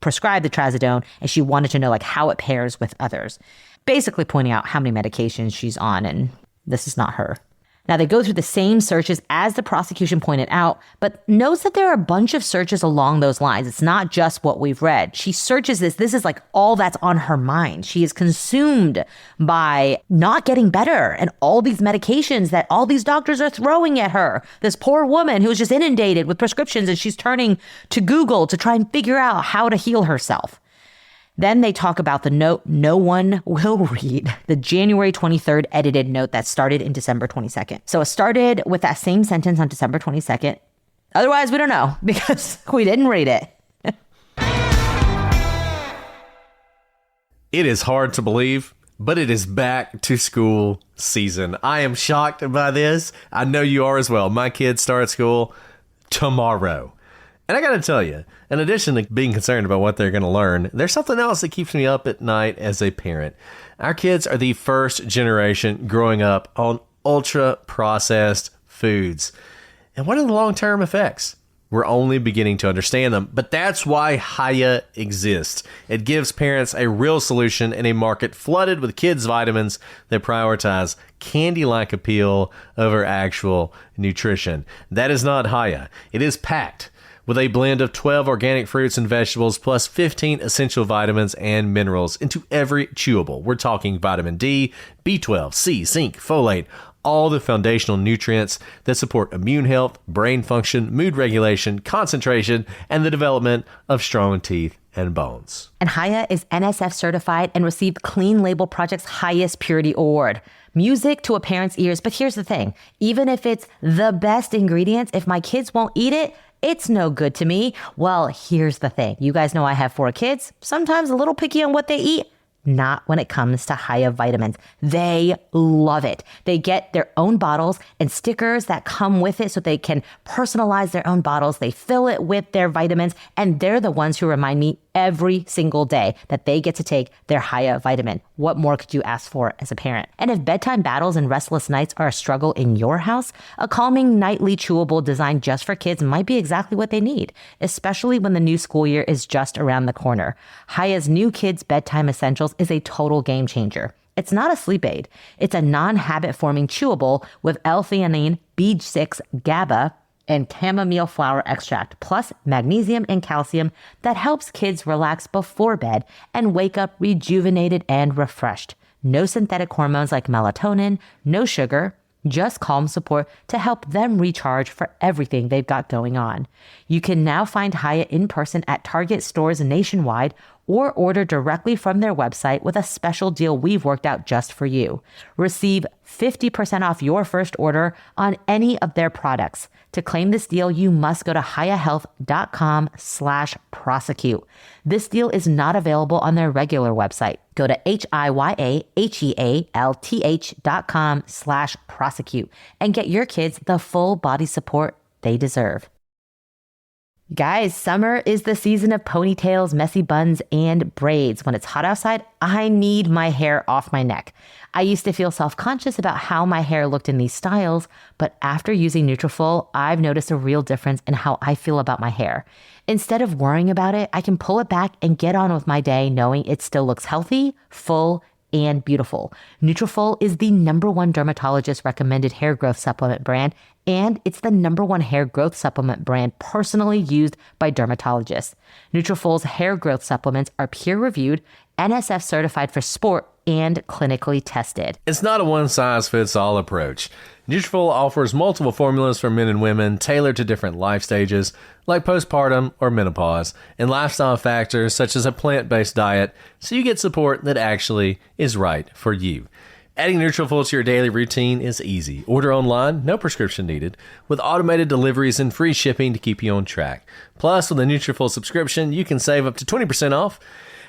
prescribed the trazodone and she wanted to know like how it pairs with others. Basically pointing out how many medications she's on, and this is not her. Now, they go through the same searches as the prosecution pointed out, but notes that there are a bunch of searches along those lines. It's not just what we've read. She searches this. This is like all that's on her mind. She is consumed by not getting better and all these medications that all these doctors are throwing at her. This poor woman who is just inundated with prescriptions, and she's turning to Google to try and figure out how to heal herself. Then they talk about the note no one will read, the January 23rd edited note that started in December 22nd. So it started with that same sentence on December 22nd. Otherwise, we don't know because we didn't read it. It is hard to believe, but it is back to school season. I am shocked by this. I know you are as well. My kids start school tomorrow. And I got to tell you, in addition to being concerned about what they're going to learn, there's something else that keeps me up at night as a parent. Our kids are the first generation growing up on ultra-processed foods. And what are the long-term effects? We're only beginning to understand them, but that's why Hiya exists. It gives parents a real solution in a market flooded with kids' vitamins that prioritize candy-like appeal over actual nutrition. That is not Hiya. It is packed with a blend of 12 organic fruits and vegetables plus 15 essential vitamins and minerals into every chewable. We're talking vitamin D, B12, C, zinc, folate, all the foundational nutrients that support immune health, brain function, mood regulation, concentration, and the development of strong teeth and bones. And Hiya is NSF certified and received Clean Label Project's highest purity award. Music to a parent's ears, but here's the thing. Even if it's the best ingredients, if my kids won't eat it, it's no good to me. Well, here's the thing. You guys know I have 4 kids, sometimes a little picky on what they eat. Not when it comes to Hiya vitamins. They love it. They get their own bottles and stickers that come with it so they can personalize their own bottles. They fill it with their vitamins, and they're the ones who remind me every single day that they get to take their Hiya vitamin. What more could you ask for as a parent? And if bedtime battles and restless nights are a struggle in your house, a calming nightly chewable designed just for kids might be exactly what they need, especially when the new school year is just around the corner. Hiya's new Kids Bedtime Essentials is a total game changer. It's not a sleep aid. It's a non-habit forming chewable with L-theanine, B6, GABA, and chamomile flower extract, plus magnesium and calcium that helps kids relax before bed and wake up rejuvenated and refreshed. No synthetic hormones like melatonin, no sugar, just calm support to help them recharge for everything they've got going on. You can now find Hiya in person at Target stores nationwide or order directly from their website with a special deal we've worked out just for you. Receive 50% off your first order on any of their products. To claim this deal, you must go to hiyahealth.com/prosecute. This deal is not available on their regular website. Go to hiyahealth.com/prosecute and get your kids the full body support they deserve. Guys, summer is the season of ponytails, messy buns, and braids. When it's hot outside, I need my hair off my neck. I used to feel self-conscious about how my hair looked in these styles, but after using Nutrafol, I've noticed a real difference in how I feel about my hair. Instead of worrying about it, I can pull it back and get on with my day knowing it still looks healthy, full, and beautiful. Nutrafol is the #1 dermatologist recommended hair growth supplement brand, and it's the #1 hair growth supplement brand personally used by dermatologists. Nutrafol's hair growth supplements are peer-reviewed, NSF certified for sport, and clinically tested. It's not a one-size-fits-all approach. Nutrafol offers multiple formulas for men and women tailored to different life stages, like postpartum or menopause, and lifestyle factors such as a plant-based diet, so you get support that actually is right for you. Adding Nutrafol to your daily routine is easy. Order online, no prescription needed, with automated deliveries and free shipping to keep you on track. Plus, with a Nutrafol subscription, you can save up to 20% off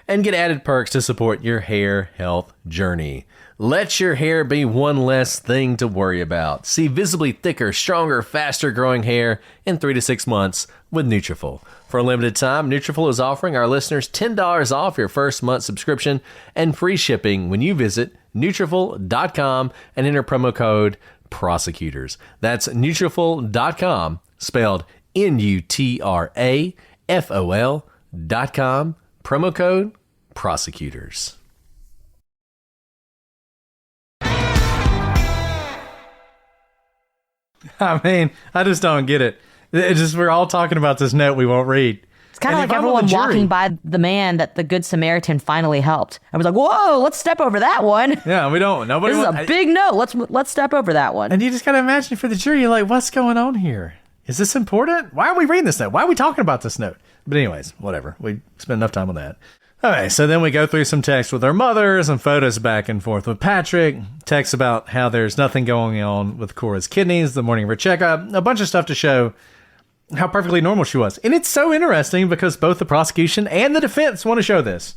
and get added perks to support your hair health journey. Let your hair be one less thing to worry about. See visibly thicker, stronger, faster growing hair in 3 to 6 months with Nutrafol. For a limited time, Nutrafol is offering our listeners $10 off your first month subscription and free shipping when you visit Nutrafol.com and enter promo code Prosecutors. That's Nutrafol.com, spelled Nutrafol.com, promo code Prosecutors. I mean, I just don't get it. It's just we're all talking about this note we won't read. It's kind of like everyone walking by the man that the Good Samaritan finally helped. I was like, whoa, let's step over that one. Yeah, we don't. Nobody. This is a big note. Let's step over that one. And you just got to imagine for the jury, you're like, what's going on here? Is this important? Why are we reading this note? Why are we talking about this note? But anyways, whatever. We spent enough time on that. Okay, so then we go through some text with our mother, some photos back and forth with Patrick, texts about how there's nothing going on with Cora's kidneys the morning of her checkup, a bunch of stuff to show how perfectly normal she was. And it's so interesting because both the prosecution and the defense want to show this.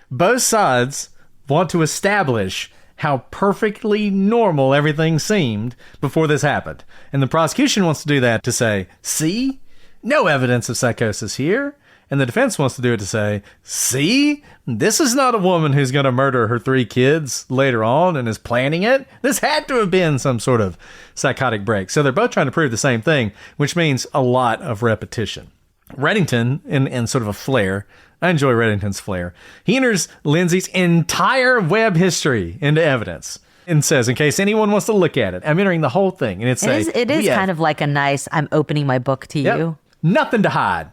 Both sides want to establish how perfectly normal everything seemed before this happened. And the prosecution wants to do that to say, see, no evidence of psychosis here. And the defense wants to do it to say, see, this is not a woman who's going to murder her 3 kids later on and is planning it. This had to have been some sort of psychotic break. So they're both trying to prove the same thing, which means a lot of repetition. Reddington, in sort of a flair, I enjoy Reddington's flair, he enters Lindsay's entire web history into evidence and says, in case anyone wants to look at it, I'm entering the whole thing. And it is kind of like a nice, I'm opening my book to you. Nothing to hide.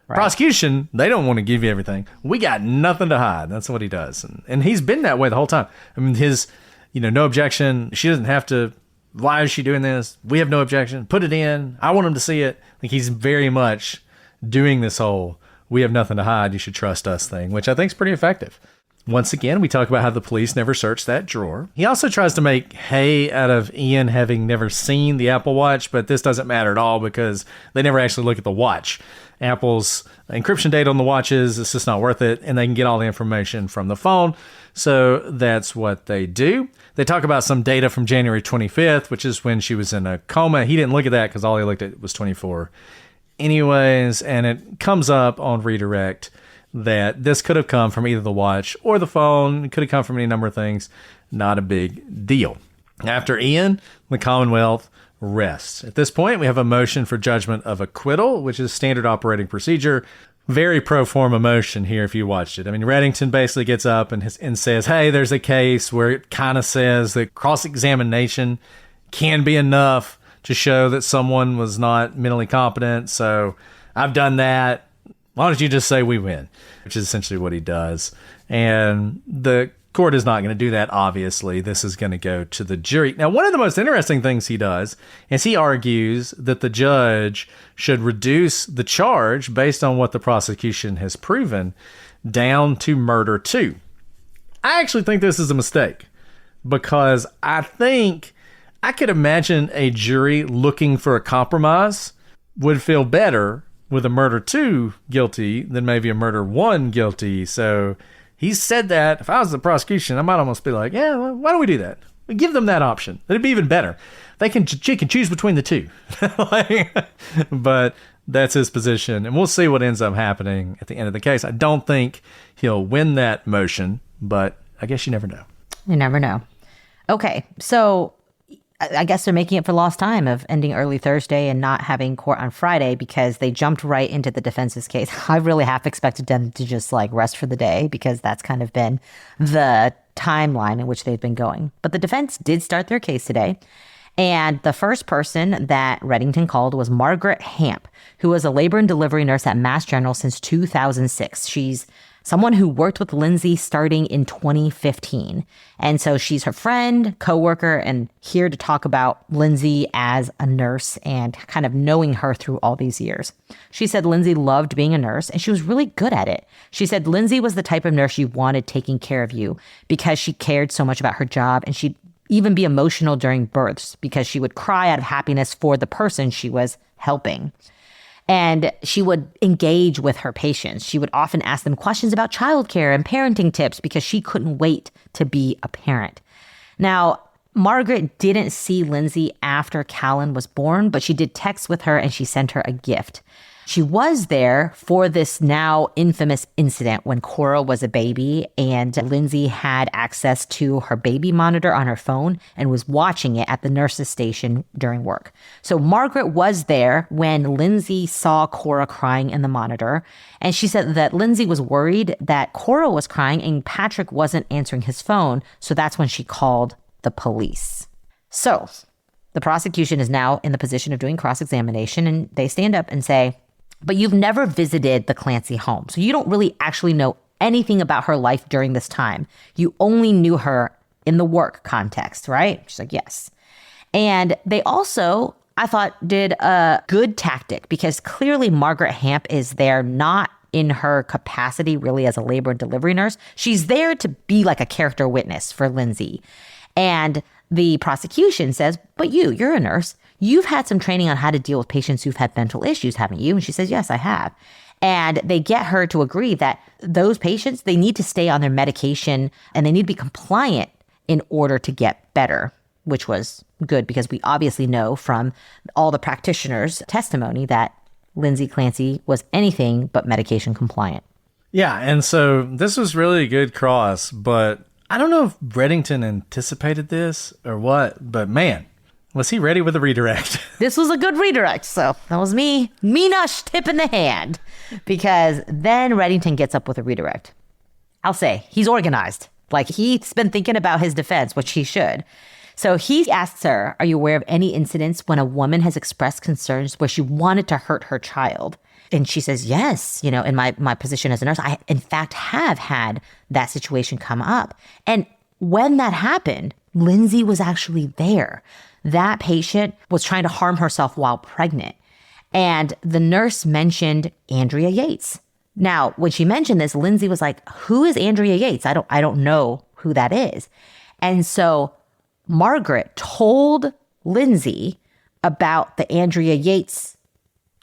Right. Prosecution, they don't want to give you everything. We got nothing to hide. That's what he does. And he's been that way the whole time. I mean, his, no objection. She doesn't have to. Why is she doing this? We have no objection. Put it in. I want him to see it. Like, he's very much doing this whole, we have nothing to hide, you should trust us thing, which I think is pretty effective. Once again, we talk about how the police never searched that drawer. He also tries to make hay out of Ian having never seen the Apple Watch, but this doesn't matter at all because they never actually look at the watch. Apple's encryption data on the watches, it's just not worth it, and they can get all the information from the phone, so that's what they do. They talk about some data from January 25th, which is when she was in a coma. He didn't look at that because all he looked at was 24. Anyways, and it comes up on redirect that this could have come from either the watch or the phone. It could have come from any number of things. Not a big deal. After Ian, the Commonwealth rests. At this point, we have a motion for judgment of acquittal, which is standard operating procedure. Very pro forma motion here if you watched it. I mean, Reddington basically gets up and says, hey, there's a case where it kind of says that cross-examination can be enough to show that someone was not mentally competent. So I've done that. Why don't you just say we win? Which is essentially what he does. And the court is not going to do that, obviously. This is going to go to the jury. Now, one of the most interesting things he does is he argues that the judge should reduce the charge based on what the prosecution has proven down to murder 2. I actually think this is a mistake because I think I could imagine a jury looking for a compromise would feel better with a murder 2 guilty than maybe a murder 1 guilty. So he said that. If I was the prosecution, I might almost be like, yeah, well, why don't we do that? We give them that option. It'd be even better. She can choose between the 2. But that's his position. And we'll see what ends up happening at the end of the case. I don't think he'll win that motion, but I guess you never know. You never know. Okay, so I guess they're making it for lost time of ending early Thursday and not having court on Friday because they jumped right into the defense's case. I really half expected them to just rest for the day because that's kind of been the timeline in which they've been going. But the defense did start their case today. And the first person that Reddington called was Margaret Hamp, who was a labor and delivery nurse at Mass General since 2006. She's someone who worked with Lindsay starting in 2015. And so she's her friend, coworker, and here to talk about Lindsay as a nurse and kind of knowing her through all these years. She said Lindsay loved being a nurse and she was really good at it. She said Lindsay was the type of nurse you wanted taking care of you because she cared so much about her job, and she'd even be emotional during births because she would cry out of happiness for the person she was helping. And she would engage with her patients. She would often ask them questions about childcare and parenting tips because she couldn't wait to be a parent. Now, Margaret didn't see Lindsay after Callan was born, but she did text with her and she sent her a gift. She was there for this now infamous incident when Cora was a baby and Lindsay had access to her baby monitor on her phone and was watching it at the nurse's station during work. So Margaret was there when Lindsay saw Cora crying in the monitor. And she said that Lindsay was worried that Cora was crying and Patrick wasn't answering his phone. So that's when she called the police. So the prosecution is now in the position of doing cross-examination, and they stand up and say, but you've never visited the Clancy home, so you don't really actually know anything about her life during this time. You only knew her in the work context, right? She's like, yes. And they also, I thought, did a good tactic because clearly Margaret Hamp is there not in her capacity really as a labor and delivery nurse. She's there to be like a character witness for Lindsay. And the prosecution says, but you're a nurse. You've had some training on how to deal with patients who've had mental issues, haven't you? And she says, yes, I have. And they get her to agree that those patients, they need to stay on their medication and they need to be compliant in order to get better, which was good because we obviously know from all the practitioners' testimony that Lindsay Clancy was anything but medication compliant. Yeah, and so this was really a good cross, but I don't know if Reddington anticipated this or what, but man, was he ready with a redirect? This was a good redirect, so that was me. Minash tip in the hand, because then Reddington gets up with a redirect. I'll say, he's organized. Like, he's been thinking about his defense, which he should. So he asks her, are you aware of any incidents when a woman has expressed concerns where she wanted to hurt her child? And she says, yes, in my position as a nurse, I in fact have had that situation come up. And when that happened, Lindsay was actually there. That patient was trying to harm herself while pregnant. And the nurse mentioned Andrea Yates. Now, when she mentioned this, Lindsay was like, who is Andrea Yates? I don't know who that is. And so Margaret told Lindsay about the Andrea Yates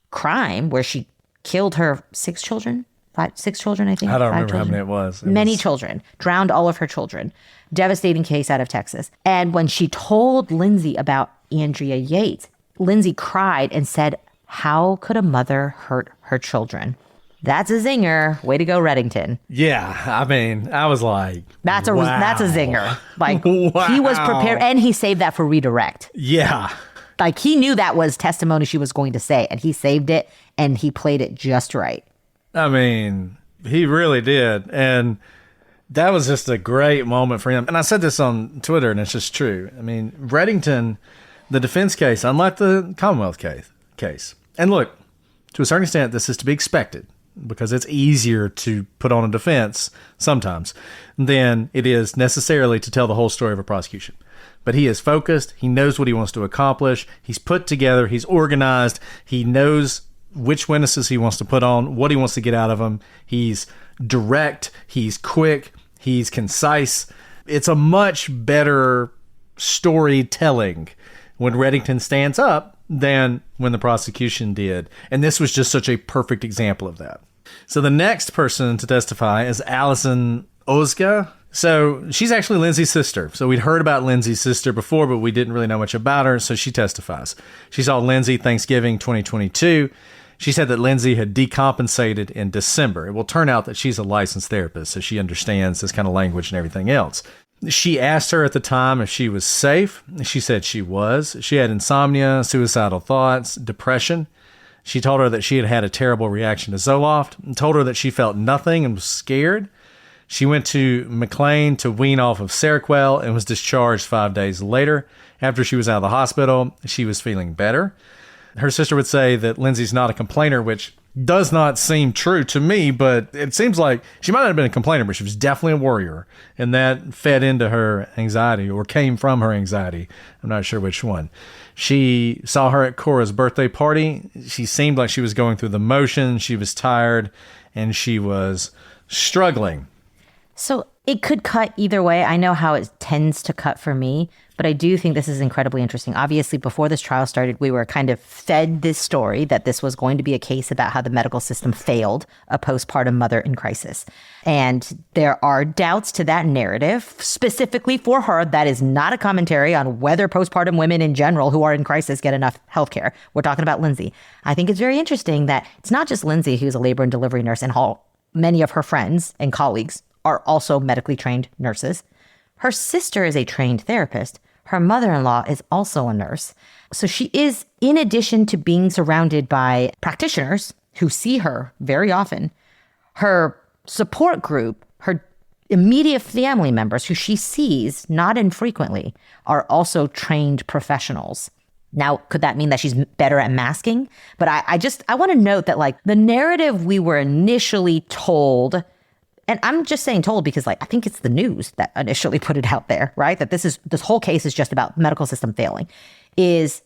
crime where she killed her six children, I think. I don't remember how many it was. Many children, drowned all of her children. Devastating case out of Texas. And when she told Lindsay about Andrea Yates, Lindsay cried and said, how could a mother hurt her children? That's a zinger. Way to go, Reddington. Yeah, I mean, I was like, that's a zinger. Like, wow. He was prepared, and he saved that for redirect. Yeah. Like, he knew that was testimony she was going to say, and he saved it, and he played it just right. I mean, he really did. And that was just a great moment for him. And I said this on Twitter, and it's just true. I mean, Reddington, the defense case, unlike the Commonwealth case. And look, to a certain extent, this is to be expected because it's easier to put on a defense sometimes than it is necessarily to tell the whole story of a prosecution. But he is focused. He knows what he wants to accomplish. He's put together. He's organized. He knows which witnesses he wants to put on, what he wants to get out of them. He's direct. He's quick. He's concise. It's a much better storytelling when Reddington stands up than when the prosecution did. And this was just such a perfect example of that. So the next person to testify is Allison Ozga. So she's actually Lindsay's sister. So we'd heard about Lindsay's sister before, but we didn't really know much about her. So she testifies. She saw Lindsay Thanksgiving 2022. She said that Lindsay had decompensated in December. It will turn out that she's a licensed therapist, so she understands this kind of language and everything else. She asked her at the time if she was safe. She said she was. She had insomnia, suicidal thoughts, depression. She told her that she had had a terrible reaction to Zoloft and told her that she felt nothing and was scared. She went to McLean to wean off of Seroquel and was discharged 5 days later. After she was out of the hospital, she was feeling better. Her sister would say that Lindsay's not a complainer, which does not seem true to me, but it seems like she might not have been a complainer, but she was definitely a worrier. And that fed into her anxiety or came from her anxiety. I'm not sure which one. She saw her at Cora's birthday party. She seemed like she was going through the motions. She was tired and she was struggling. So it could cut either way. I know how it tends to cut for me, but I do think this is incredibly interesting. Obviously, before this trial started, we were kind of fed this story that this was going to be a case about how the medical system failed a postpartum mother in crisis. And there are doubts to that narrative, specifically for her. That is not a commentary on whether postpartum women in general who are in crisis get enough health care. We're talking about Lindsay. I think it's very interesting that it's not just Lindsay who's a labor and delivery nurse, and many of her friends and colleagues are also medically trained nurses. Her sister is a trained therapist. Her mother-in-law is also a nurse. So she is, in addition to being surrounded by practitioners who see her very often, her support group, her immediate family members who she sees not infrequently are also trained professionals. Now, could that mean that she's better at masking? But I want to note that, like, the narrative we were initially told, and I'm just saying told because, like, I think it's the news that initially put it out there, right? That this whole case is just about medical system failing, is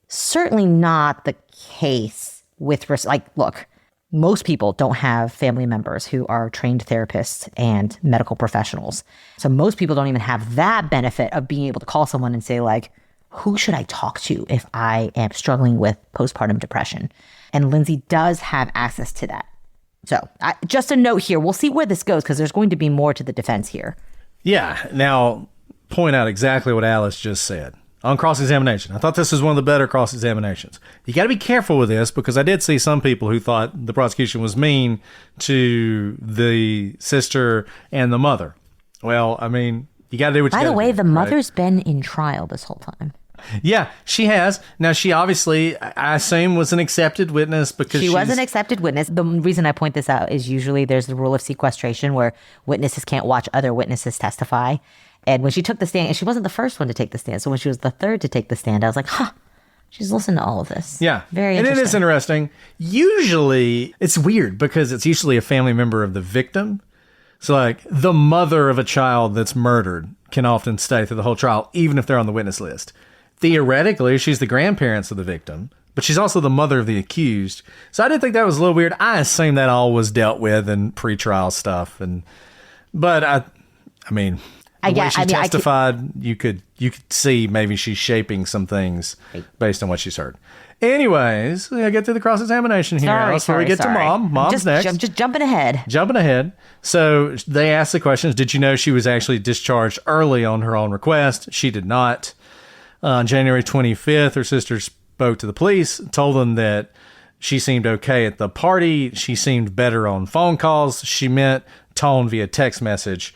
certainly not the case with, like, look, most people don't have family members who are trained therapists and medical professionals. So most people don't even have that benefit of being able to call someone and say, like, who should I talk to if I am struggling with postpartum depression? And Lindsay does have access to that. So just a note here, we'll see where this goes because there's going to be more to the defense here. Yeah. Now, point out exactly what Alice just said. on cross-examination. I thought this was one of the better cross-examinations. You got to be careful with this because I did see some people who thought the prosecution was mean to the sister and the mother. Well, I mean, you got to do what you got to do. By the way, the right? mother's been in trial this whole time. Yeah, she has. Now, she obviously, I assume, was an accepted witness because she was an accepted witness. The reason I point this out is usually there's the rule of sequestration where witnesses can't watch other witnesses testify. And when she took the stand, and she wasn't the first one to take the stand, so when she was the third to take the stand, I was like, she's listened to all of this. Yeah. Very interesting. And interesting. it is interesting. Usually, it's weird because it's usually a family member of the victim. So, like, the mother of a child that's murdered can often stay through the whole trial, even if they're on the witness list. Theoretically, she's the grandparents of the victim, but she's also the mother of the accused. So I did think that was a little weird. I assume that all was dealt with in pretrial stuff. But I mean... The way she testified, you could see maybe she's shaping some things based on what she's heard. Anyways, I get to the cross-examination here. So we get to Mom. Mom's next. I'm just jumping ahead. So they asked the questions. Did you know she was actually discharged early on her own request? She did not. On January 25th, her sister spoke to the police, told them that she seemed okay at the party. She seemed better on phone calls. She meant tone via text message.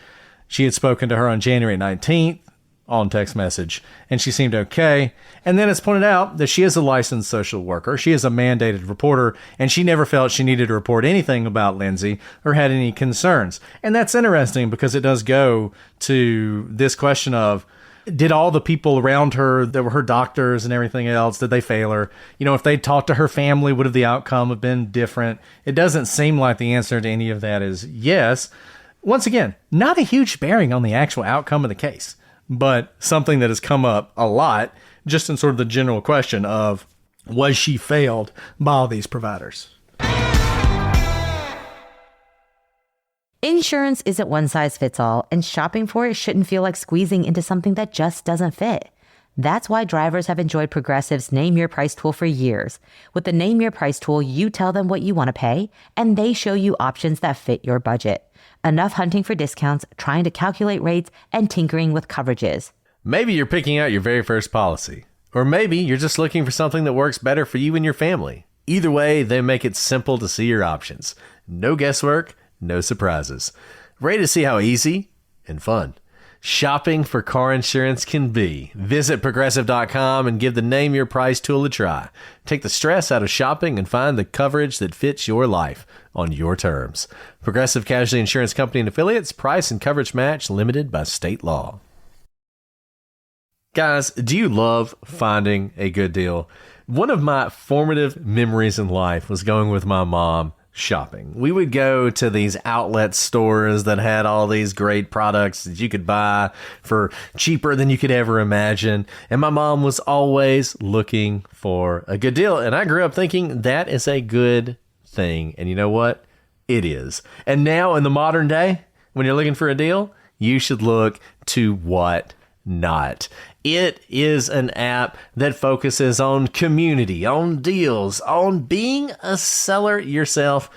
She had spoken to her on January 19th on text message, and she seemed okay. And then it's pointed out that she is a licensed social worker. She is a mandated reporter, and she never felt she needed to report anything about Lindsay or had any concerns. And that's interesting because it does go to this question of, did all the people around her that were her doctors and everything else, did they fail her? You know, if they'd talked to her family, would have the outcome have been different? It doesn't seem like the answer to any of that is yes. Once again, not a huge bearing on the actual outcome of the case, but something that has come up a lot just in sort of the general question of, was she failed by all these providers? Insurance isn't one size fits all, and shopping for it shouldn't feel like squeezing into something that just doesn't fit. That's why drivers have enjoyed Progressive's Name Your Price tool for years. With the Name Your Price tool, you tell them what you want to pay, and they show you options that fit your budget. Enough hunting for discounts, trying to calculate rates, and tinkering with coverages. Maybe you're picking out your very first policy. Or maybe you're just looking for something that works better for you and your family. Either way, they make it simple to see your options. No guesswork, no surprises. Ready to see how easy and fun shopping for car insurance can be? Visit Progressive.com and give the Name Your Price tool a try. Take the stress out of shopping and find the coverage that fits your life on your terms. Progressive Casualty Insurance Company and Affiliates. Price and coverage match limited by state law. Guys, do you love finding a good deal? One of my formative memories in life was going with my mom shopping. We would go to these outlet stores that had all these great products that you could buy for cheaper than you could ever imagine. And my mom was always looking for a good deal. And I grew up thinking that is a good thing. And you know what? It is. And now in the modern day, when you're looking for a deal, you should look to Whatnot. It is an app that focuses on community, on deals, on being a seller yourself,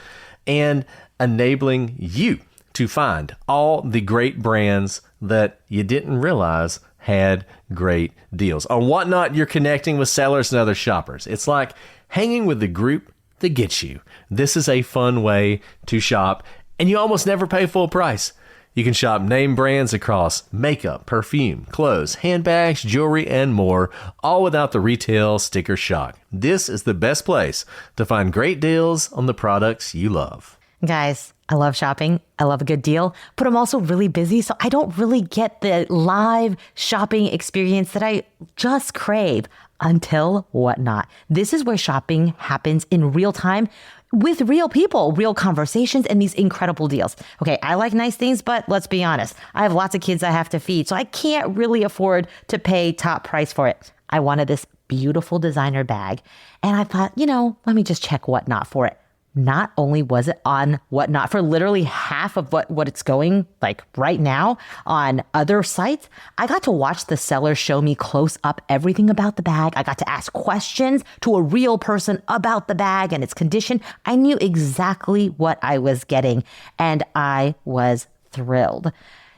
and enabling you to find all the great brands that you didn't realize had great deals. On Whatnot, you're connecting with sellers and other shoppers. It's like hanging with the group that gets you. This is a fun way to shop, and you almost never pay full price. You can shop name brands across makeup, perfume, clothes, handbags, jewelry, and more, all without the retail sticker shock. This is the best place to find great deals on the products you love. Guys, I love shopping. I love a good deal, but I'm also really busy, so I don't really get the live shopping experience that I just crave until Whatnot. This is where shopping happens in real time with real people, real conversations, and these incredible deals. Okay, I like nice things, but let's be honest. I have lots of kids I have to feed, so I can't really afford to pay top price for it. I wanted this beautiful designer bag, and I thought, let me just check Whatnot for it. Not only was it on Whatnot for literally half of what it's going like right now on other sites, I got to watch the seller show me close up everything about the bag. I got to ask questions to a real person about the bag and its condition. I knew exactly what I was getting, and I was thrilled.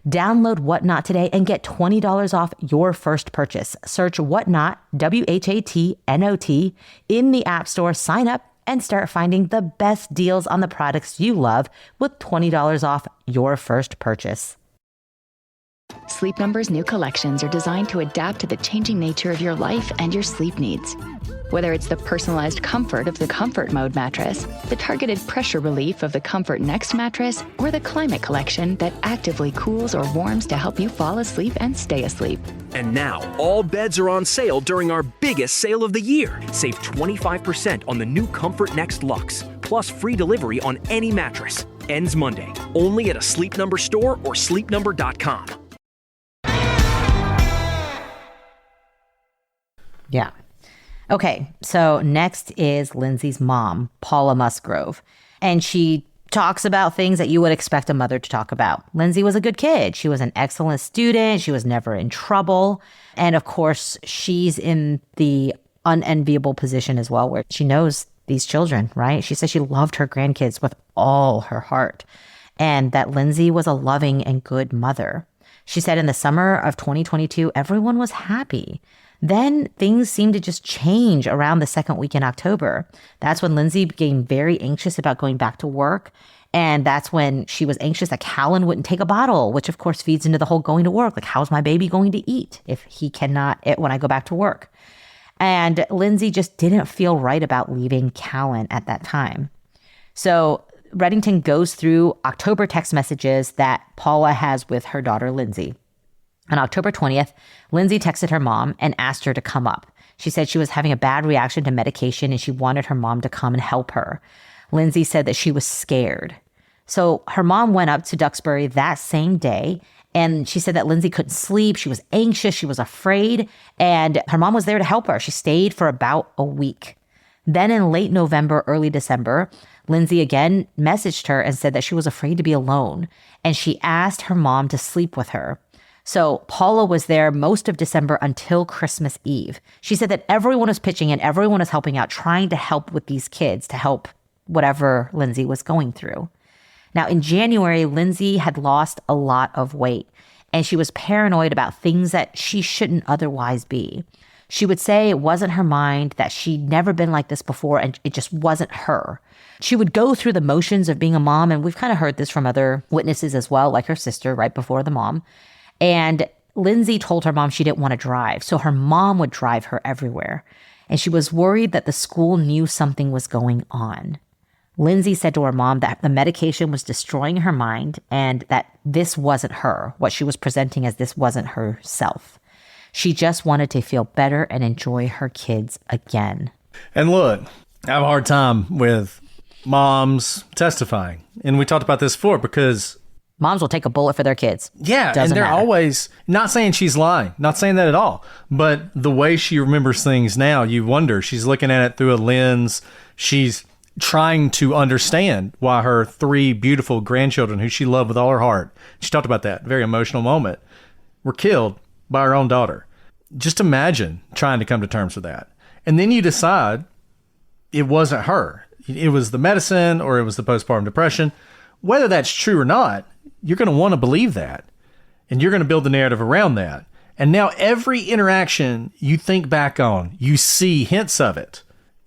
Download Whatnot today and get $20 off your first purchase. Search Whatnot, WHATNOT, in the App Store, sign up, and start finding the best deals on the products you love with $20 off your first purchase. Sleep Number's new collections are designed to adapt to the changing nature of your life and your sleep needs. Whether it's the personalized comfort of the Comfort Mode mattress, the targeted pressure relief of the Comfort Next mattress, or the Climate Collection that actively cools or warms to help you fall asleep and stay asleep. And now, all beds are on sale during our biggest sale of the year. Save 25% on the new Comfort Next Luxe, plus free delivery on any mattress. Ends Monday, only at a Sleep Number store or sleepnumber.com. Yeah. Okay, so next is Lindsay's mom, Paula Musgrove, and she talks about things that you would expect a mother to talk about. Lindsay was a good kid. She was an excellent student. She was never in trouble. And of course, she's in the unenviable position as well, where she knows these children, right? She says she loved her grandkids with all her heart, and that Lindsay was a loving and good mother. She said in the summer of 2022, everyone was happy. Then things seemed to just change around the second week in October. That's when Lindsay became very anxious about going back to work. And that's when she was anxious that Callan wouldn't take a bottle, which of course feeds into the whole going to work. Like, how's my baby going to eat if he cannot eat when I go back to work? And Lindsay just didn't feel right about leaving Callan at that time. So Reddington goes through October text messages that Paula has with her daughter, Lindsay. On October 20th, Lindsay texted her mom and asked her to come up. She said she was having a bad reaction to medication and she wanted her mom to come and help her. Lindsay said that she was scared. So her mom went up to Duxbury that same day, and she said that Lindsay couldn't sleep. She was anxious. She was afraid. And her mom was there to help her. She stayed for about a week. Then in late November, early December, Lindsay again messaged her and said that she was afraid to be alone. And she asked her mom to sleep with her. So Paula was there most of December until Christmas Eve. She said that everyone was pitching in, everyone was helping out, trying to help with these kids, to help whatever Lindsay was going through. Now, in January, Lindsay had lost a lot of weight, and she was paranoid about things that she shouldn't otherwise be. She would say it wasn't her mind, that she'd never been like this before, and it just wasn't her. She would go through the motions of being a mom, and we've kind of heard this from other witnesses as well, like her sister right before the mom. And Lindsay told her mom she didn't want to drive, so her mom would drive her everywhere. And she was worried that the school knew something was going on. Lindsay said to her mom that the medication was destroying her mind and that this wasn't her. What she was presenting as this wasn't herself. She just wanted to feel better and enjoy her kids again. And look, I have a hard time with moms testifying. And we talked about this before because moms will take a bullet for their kids. Yeah, Doesn't and they're matter. always, not saying she's lying, not saying that at all, but the way she remembers things now, you wonder, she's looking at it through a lens, she's trying to understand why her 3 beautiful grandchildren, who she loved with all her heart, she talked about that, very emotional moment, were killed by her own daughter. Just imagine trying to come to terms with that. And then you decide it wasn't her. It was the medicine or it was the postpartum depression. Whether that's true or not, you're going to want to believe that. And you're going to build the narrative around that. And now every interaction you think back on, you see hints of it.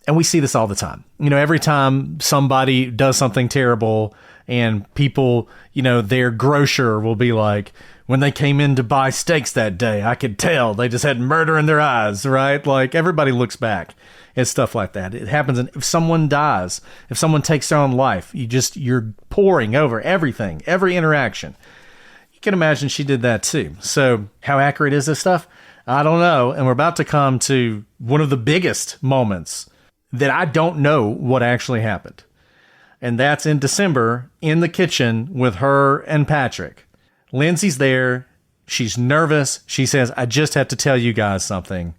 And we see this all the time. You know, every time somebody does something terrible and people, you know, their grocer will be like, when they came in to buy steaks that day, I could tell they just had murder in their eyes, right? Like everybody looks back at stuff like that. It happens. If someone dies, if someone takes their own life, you're pouring over everything, every interaction. You can imagine she did that too. So how accurate is this stuff? I don't know. And we're about to come to one of the biggest moments that I don't know what actually happened. And that's in December in the kitchen with her and Patrick. Lindsay's there. She's nervous. She says, I just have to tell you guys something.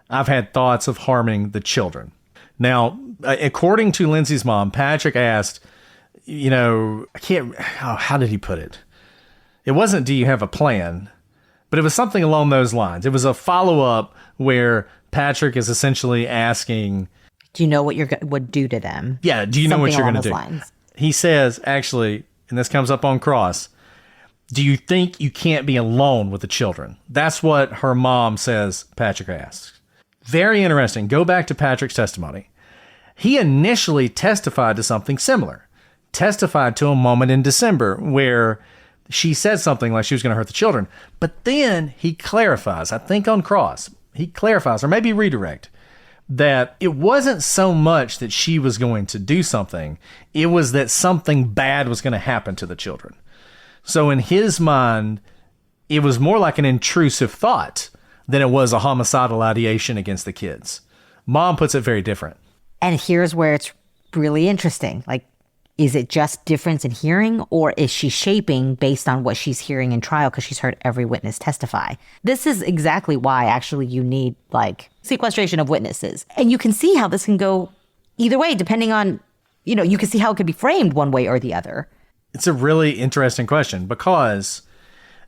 I've had thoughts of harming the children. Now, according to Lindsay's mom, Patrick asked, you know, how did he put it? It wasn't, do you have a plan? But it was something along those lines. It was a follow-up where Patrick is essentially asking, do you know what you would do to them? Yeah, do you know what you're going to do? Lines. He says, actually, and this comes up on cross, Do you think you can't be alone with the children? That's what her mom says Patrick asks. Very interesting. Go back to Patrick's testimony. He initially testified to something similar. Testified to a moment in December where she said something like she was going to hurt the children. But then he clarifies, I think on cross, he clarifies, or maybe redirect, that it wasn't so much that she was going to do something. It was that something bad was going to happen to the children. So in his mind, it was more like an intrusive thought than it was a homicidal ideation against the kids. Mom puts it very different. And here's where it's really interesting. Like, is it just difference in hearing, or is she shaping based on what she's hearing in trial because she's heard every witness testify? This is exactly why actually you need like sequestration of witnesses. And you can see how this can go either way, depending on, you can see how it could be framed one way or the other. It's a really interesting question because,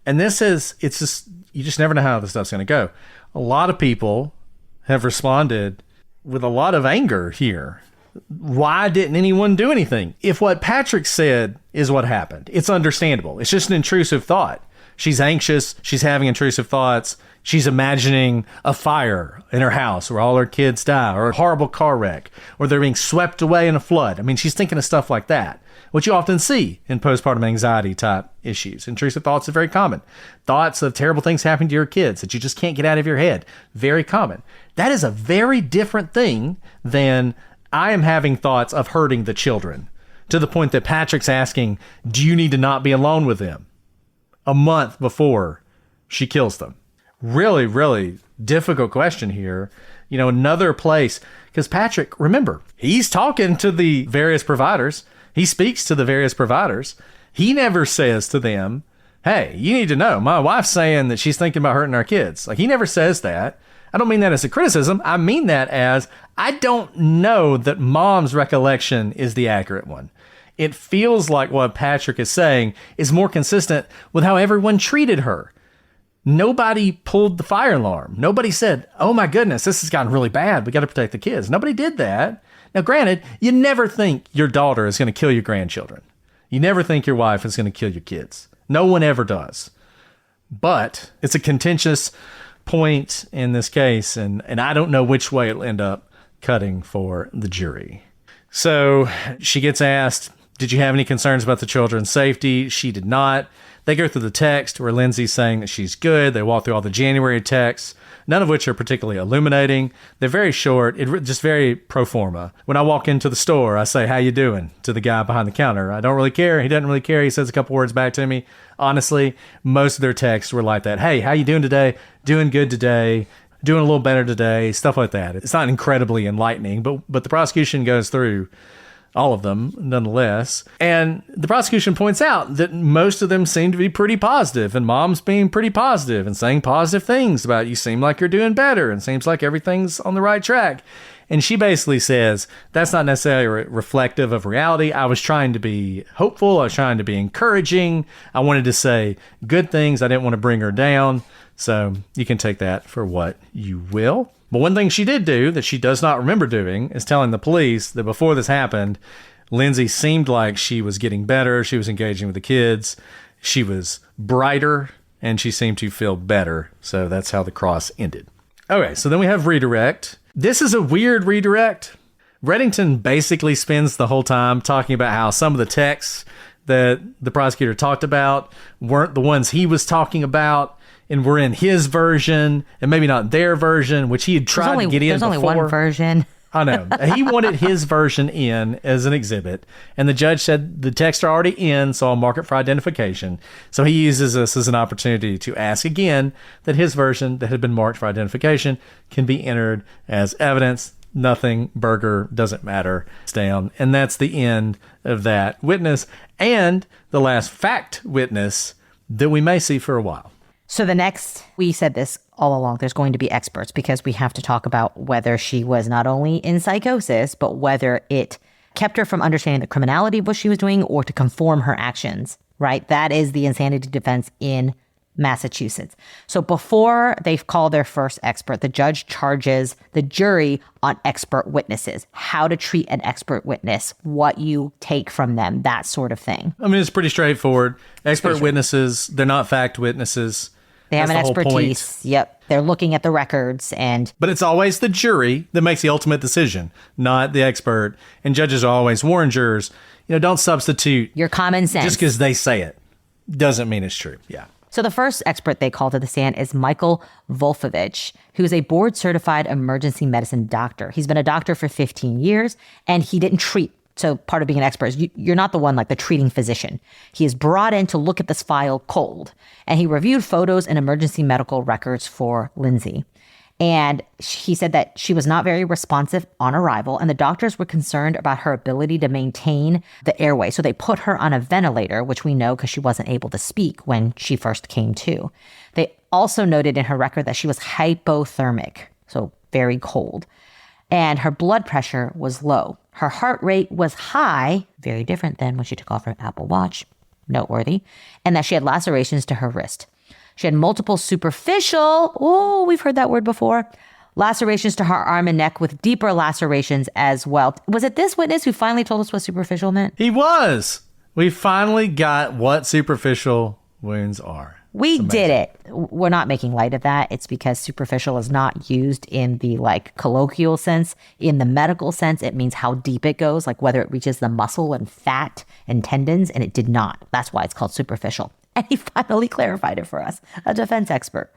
and it's just, you just never know how this stuff's going to go. A lot of people have responded with a lot of anger here. Why didn't anyone do anything? If what Patrick said is what happened, it's understandable. It's just an intrusive thought. She's anxious. She's having intrusive thoughts. She's imagining a fire in her house where all her kids die, or a horrible car wreck, or they're being swept away in a flood. I mean, she's thinking of stuff like that, which you often see in postpartum anxiety type issues. Intrusive thoughts are very common. Thoughts of terrible things happening to your kids that you just can't get out of your head. Very common. That is a very different thing than I am having thoughts of hurting the children, to the point that Patrick's asking, do you need to not be alone with them a month before she kills them? Really, really difficult question here. Another place, because Patrick, remember, he's talking to the various providers. He speaks to the various providers. He never says to them, hey, you need to know, my wife's saying that she's thinking about hurting our kids. Like, he never says that. I don't mean that as a criticism. I mean that as, I don't know that mom's recollection is the accurate one. It feels like what Patrick is saying is more consistent with how everyone treated her. Nobody pulled the fire alarm. Nobody said, oh my goodness, this has gotten really bad. We got to protect the kids. Nobody did that. Now, granted, you never think your daughter is going to kill your grandchildren. You never think your wife is going to kill your kids. No one ever does. But it's a contentious point in this case, and I don't know which way it'll end up cutting for the jury. So she gets asked, did you have any concerns about the children's safety? She did not. They go through the text where Lindsay's saying that she's good. They walk through all the January texts, none of which are particularly illuminating. They're very short, just very pro forma. When I walk into the store, I say, how you doing? To the guy behind the counter. I don't really care. He doesn't really care. He says a couple words back to me. Honestly, most of their texts were like that. Hey, how you doing today? Doing good today. Doing a little better today. Stuff like that. It's not incredibly enlightening, but the prosecution goes through all of them nonetheless. And the prosecution points out that most of them seem to be pretty positive, and mom's being pretty positive and saying positive things about you seem like you're doing better and seems like everything's on the right track. And she basically says, that's not necessarily reflective of reality. I was trying to be hopeful. I was trying to be encouraging. I wanted to say good things. I didn't want to bring her down. So you can take that for what you will. But one thing she did do that she does not remember doing is telling the police that before this happened, Lindsay seemed like she was getting better. She was engaging with the kids. She was brighter, and she seemed to feel better. So that's how the cross ended. Okay, so then we have redirect. This is a weird redirect. Reddington basically spends the whole time talking about how some of the texts that the prosecutor talked about weren't the ones he was talking about, and were in his version, and maybe not their version, which he had tried to get in before. There's only one version. I know. He wanted his version in as an exhibit, and the judge said the texts are already in, so I'll mark it for identification. So he uses this as an opportunity to ask again that his version that had been marked for identification can be entered as evidence. Nothing, burger, doesn't matter, it's down. And that's the end of that witness, and the last fact witness that we may see for a while. So the next, we said this all along, there's going to be experts, because we have to talk about whether she was not only in psychosis, but whether it kept her from understanding the criminality of what she was doing or to conform her actions, right? That is the insanity defense in Massachusetts. So before they call their first expert, the judge charges the jury on expert witnesses, how to treat an expert witness, what you take from them, that sort of thing. I mean, it's pretty straightforward. Expert witnesses, they're not fact witnesses. They have an That's the whole point. expertise. Yep. They're looking at the records and But it's always the jury that makes the ultimate decision, not the expert. And judges always warn jurors, don't substitute your common sense. just because they say it. Doesn't mean it's true. Yeah. So the first expert they call to the stand is Michael Wolfowitz, who's a board-certified emergency medicine doctor. He's been a doctor for 15 years, and he didn't treat. So part of being an expert is you're not the one like the treating physician. He is brought in to look at this file cold, and he reviewed photos and emergency medical records for Lindsay. And he said that she was not very responsive on arrival, and the doctors were concerned about her ability to maintain the airway. So they put her on a ventilator, which we know because she wasn't able to speak when she first came to. They also noted in her record that she was hypothermic, so very cold, and her blood pressure was low. Her heart rate was high, very different than when she took off her Apple Watch, noteworthy, and that she had lacerations to her wrist. She had multiple superficial, we've heard that word before, lacerations to her arm and neck with deeper lacerations as well. Was it this witness who finally told us what superficial meant? He was. We finally got what superficial wounds are. We did it. We're not making light of that. It's because superficial is not used in the colloquial sense. In the medical sense, it means how deep it goes, like whether it reaches the muscle and fat and tendons, and it did not. That's why it's called superficial. And he finally clarified it for us, a defense expert.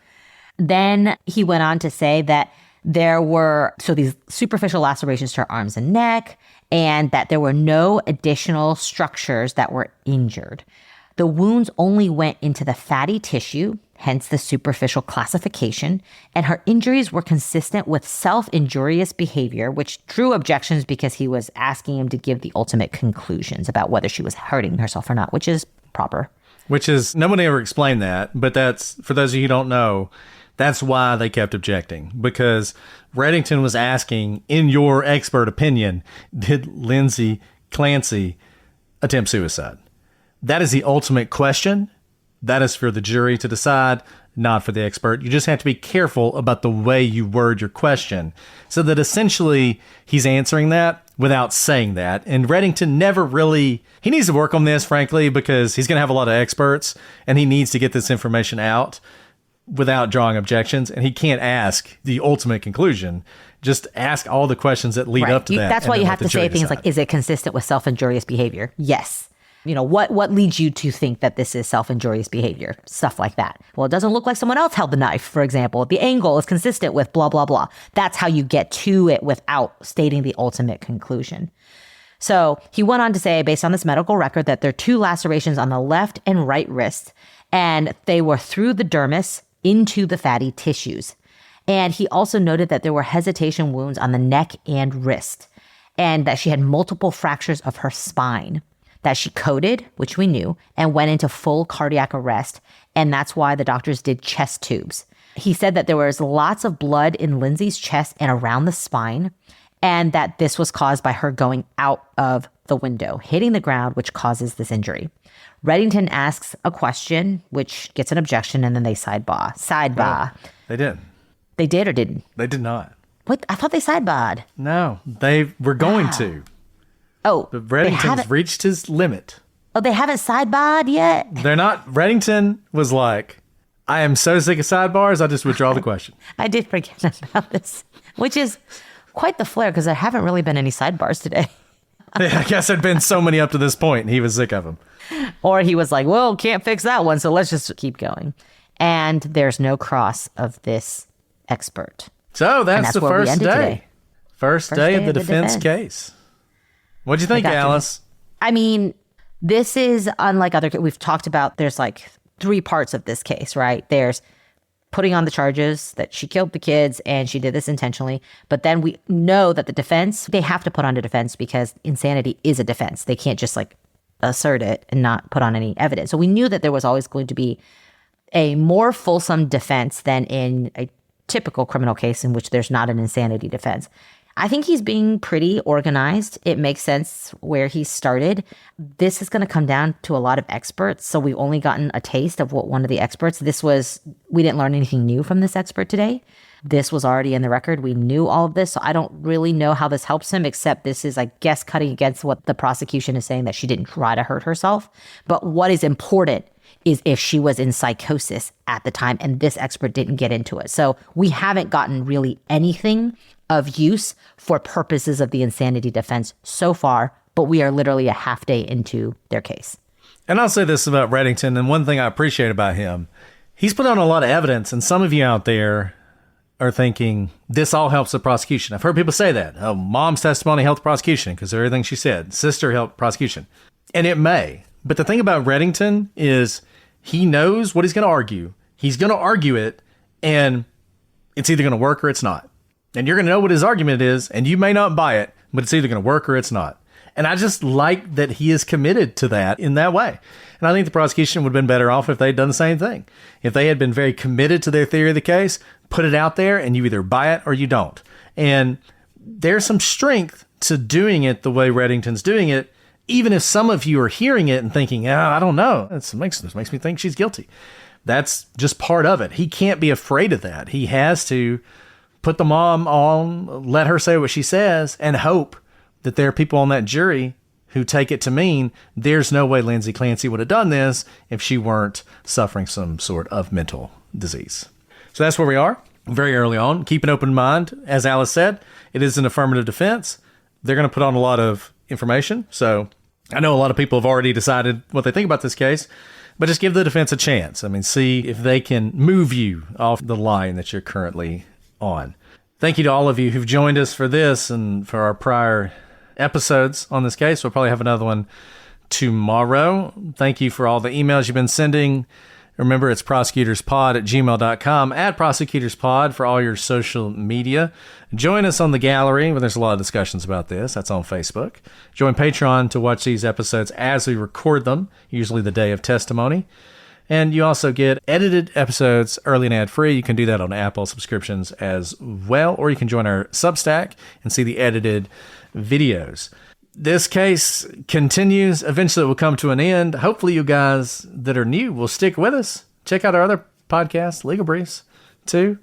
Then he went on to say that there were these superficial lacerations to her arms and neck, and that there were no additional structures that were injured. The wounds only went into the fatty tissue, hence the superficial classification, and her injuries were consistent with self-injurious behavior, which drew objections because he was asking him to give the ultimate conclusions about whether she was hurting herself or not, which is proper. Which is, nobody ever explained that, but that's, for those of you who don't know, that's why they kept objecting, because Reddington was asking, in your expert opinion, did Lindsay Clancy attempt suicide? That is the ultimate question. That is for the jury to decide, not for the expert. You just have to be careful about the way you word your question, so that essentially he's answering that without saying that. And Reddington never really, he needs to work on this, frankly, because he's going to have a lot of experts and he needs to get this information out without drawing objections. And he can't ask the ultimate conclusion. Just ask all the questions that lead up to that. That's why you have to say things like, is it consistent with self-injurious behavior? Yes. What leads you to think that this is self-injurious behavior? Stuff like that. Well, it doesn't look like someone else held the knife, for example. The angle is consistent with blah, blah, blah. That's how you get to it without stating the ultimate conclusion. So he went on to say, based on this medical record, that there are 2 lacerations on the left and right wrist, and they were through the dermis into the fatty tissues. And he also noted that there were hesitation wounds on the neck and wrist, and that she had multiple fractures of her spine, that she coded, which we knew, and went into full cardiac arrest. And that's why the doctors did chest tubes. He said that there was lots of blood in Lindsay's chest and around the spine, and that this was caused by her going out of the window, hitting the ground, which causes this injury. Reddington asks a question, which gets an objection, and then they sidebar. Well, they did. They did or didn't? They did not. What? I thought they sidebarred. No, they were going to. Oh, But Reddington's reached his limit. Oh, they haven't sidebarred yet? They're not. Reddington was like, I am so sick of sidebars, I just withdraw the question. I did forget about this, which is quite the flair because there haven't really been any sidebars today. Yeah, I guess there'd been so many up to this point, and he was sick of them. Or he was like, well, can't fix that one, so let's just keep going. And there's no cross of this expert. So that's the first day. Today. First day of the defense case. What'd you think, Alice? I mean, this is unlike other, we've talked about, there's 3 parts of this case, right? There's putting on the charges that she killed the kids and she did this intentionally. But then we know that the defense, they have to put on a defense because insanity is a defense. They can't just assert it and not put on any evidence. So we knew that there was always going to be a more fulsome defense than in a typical criminal case in which there's not an insanity defense. I think he's being pretty organized. It makes sense where he started. This is going to come down to a lot of experts. So we've only gotten a taste of what one of the experts, we didn't learn anything new from this expert today. This was already in the record. We knew all of this. So I don't really know how this helps him, except this is, I guess, cutting against what the prosecution is saying, that she didn't try to hurt herself. But what is important is if she was in psychosis at the time, and this expert didn't get into it. So we haven't gotten really anything of use for purposes of the insanity defense so far, but we are literally a half day into their case. And I'll say this about Reddington, and one thing I appreciate about him, he's put on a lot of evidence, and some of you out there are thinking, this all helps the prosecution. I've heard people say that. Oh, mom's testimony helped the prosecution because of everything she said. Sister helped prosecution. And it may. But the thing about Reddington is he knows what he's going to argue. He's going to argue it, and it's either going to work or it's not. And you're going to know what his argument is, and you may not buy it, but it's either going to work or it's not. And I just like that he is committed to that in that way. And I think the prosecution would have been better off if they'd done the same thing. If they had been very committed to their theory of the case, put it out there, and you either buy it or you don't. And there's some strength to doing it the way Reddington's doing it, even if some of you are hearing it and thinking, I don't know, this makes me think she's guilty. That's just part of it. He can't be afraid of that. He has to put the mom on, let her say what she says, and hope that there are people on that jury who take it to mean there's no way Lindsay Clancy would have done this if she weren't suffering some sort of mental disease. So that's where we are, very early on. Keep an open mind. As Alice said, it is an affirmative defense. They're going to put on a lot of information. So I know a lot of people have already decided what they think about this case, but just give the defense a chance. I mean, see if they can move you off the line that you're currently on. Thank you to all of you who've joined us for this and for our prior episodes on this case. We'll probably have another one tomorrow. Thank you for all the emails you've been sending. Remember, it's prosecutorspod@gmail.com, @prosecutorspod for all your social media. Join us on the gallery where there's a lot of discussions about this. That's on Facebook. Join Patreon to watch these episodes as we record them, usually the day of testimony. And you also get edited episodes early and ad-free. You can do that on Apple subscriptions as well, or you can join our Substack and see the edited videos. This case continues. Eventually it will come to an end. Hopefully you guys that are new will stick with us. Check out our other podcast, Legal Briefs, too.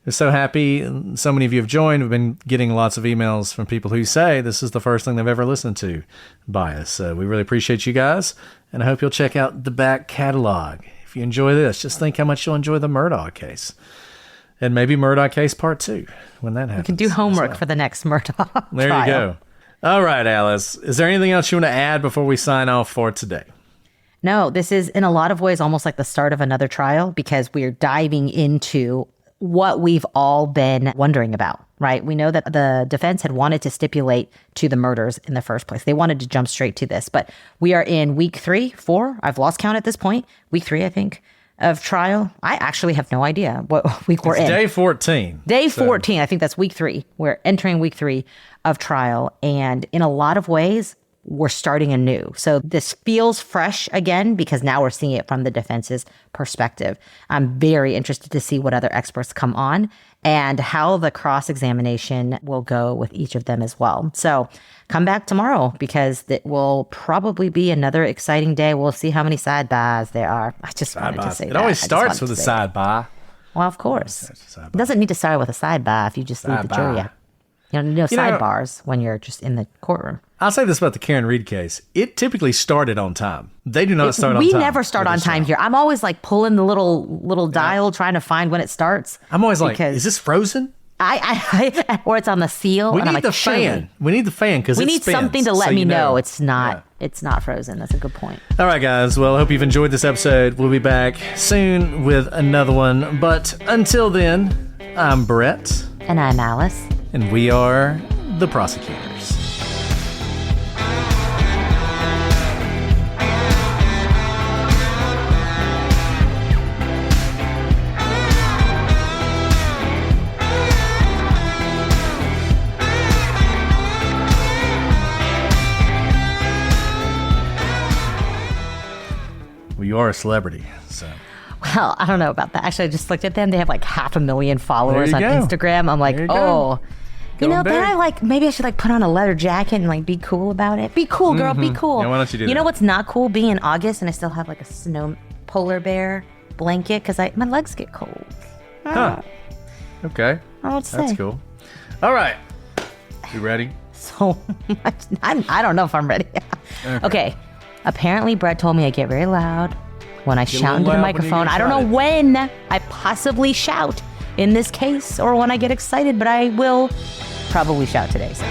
We're so happy. So many of you have joined. We've been getting lots of emails from people who say this is the first thing they've ever listened to by us. So we really appreciate you guys, and I hope you'll check out the back catalog. If you enjoy this, just think how much you'll enjoy the Murdaugh case. And maybe Murdaugh case part 2 when that happens. You can do homework for the next Murdaugh There trial. you go. All right, Alice. Is there anything else you want to add before we sign off for today? No, this is in a lot of ways almost like the start of another trial, because we're diving into what we've all been wondering about, right? We know that the defense had wanted to stipulate to the murders in the first place. They wanted to jump straight to this, but we are in week 3, 4. I've lost count at this point. Week 3, I think, of trial. I actually have no idea what week we're in. Day 14. Day 14. I think that's week 3. We're entering week 3 of trial. And in a lot of ways, we're starting anew. So this feels fresh again because now we're seeing it from the defense's perspective. I'm very interested to see what other experts come on and how the cross-examination will go with each of them as well. So come back tomorrow because it will probably be another exciting day. We'll see how many side buys there are. I just wanted to say that. It always starts with a side buy. Well, of course. It doesn't need to start with a side buy if you just leave the jury out. You don't need no sidebars when you're just in the courtroom. I'll say this about the Karen Reed case. It typically started on time. They do not start on time. We never start on time here. I'm always like pulling the little dial trying to find when it starts. I'm always like, is this frozen? Or it's on the seal. We need the fan. We need the fan because we need something to let me know it's not frozen. That's a good point. All right, guys. Well, I hope you've enjoyed this episode. We'll be back soon with another one. But until then, I'm Brett. And I'm Alice. And we are the Prosecutors. Well, you are a celebrity, so... Well, I don't know about that. Actually, I just looked at them. They have like 500,000 followers on go. Instagram. I'm like, oh, You know, Going then big. maybe I should put on a leather jacket and be cool about it. Be cool, girl. Be cool. Yeah, why don't you do You know that? what's not cool? Being in August and I still have a snow polar bear blanket because my legs get cold. Huh. Okay. I would say. That's cool. All right. You ready? So much. I don't know if I'm ready. Okay. Apparently, Brett told me I get very loud when I shout into the loud when you microphone. get I don't know excited. when I possibly shout in this case or when I get excited, but I will probably shout today. So.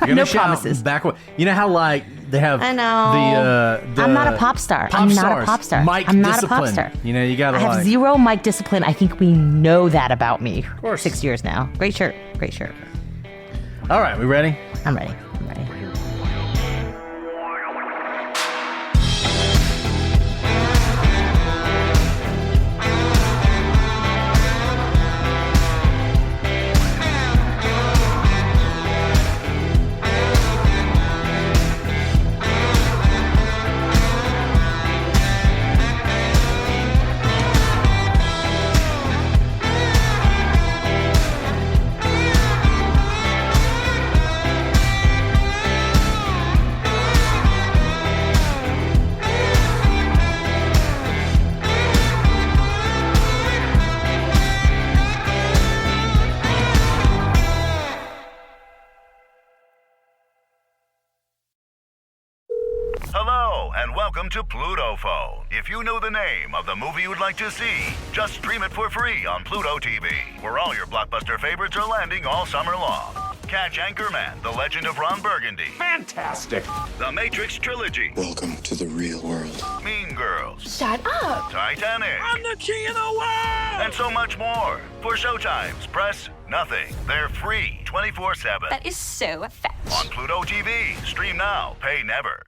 You're gonna No shout promises. Backward. You know how they have I know. the I'm not a pop star. I'm not a pop star. Mic I'm not discipline. a pop star. You know, you gotta I have zero mic discipline. I think we know that about me. Of course. 6 years now. Great shirt. Great shirt. All right, we ready? I'm ready. I'm ready. Hello, and welcome to Pluto Phone. If you know the name of the movie you'd like to see, just stream it for free on Pluto TV, where all your blockbuster favorites are landing all summer long. Catch Anchorman, The Legend of Ron Burgundy. Fantastic. The Matrix Trilogy. Welcome to the real world. Mean Girls. Shut up! Titanic. I'm the king of the world! And so much more. For showtimes, press nothing. They're free 24/7. That is so fetch. On Pluto TV. Stream now, pay never.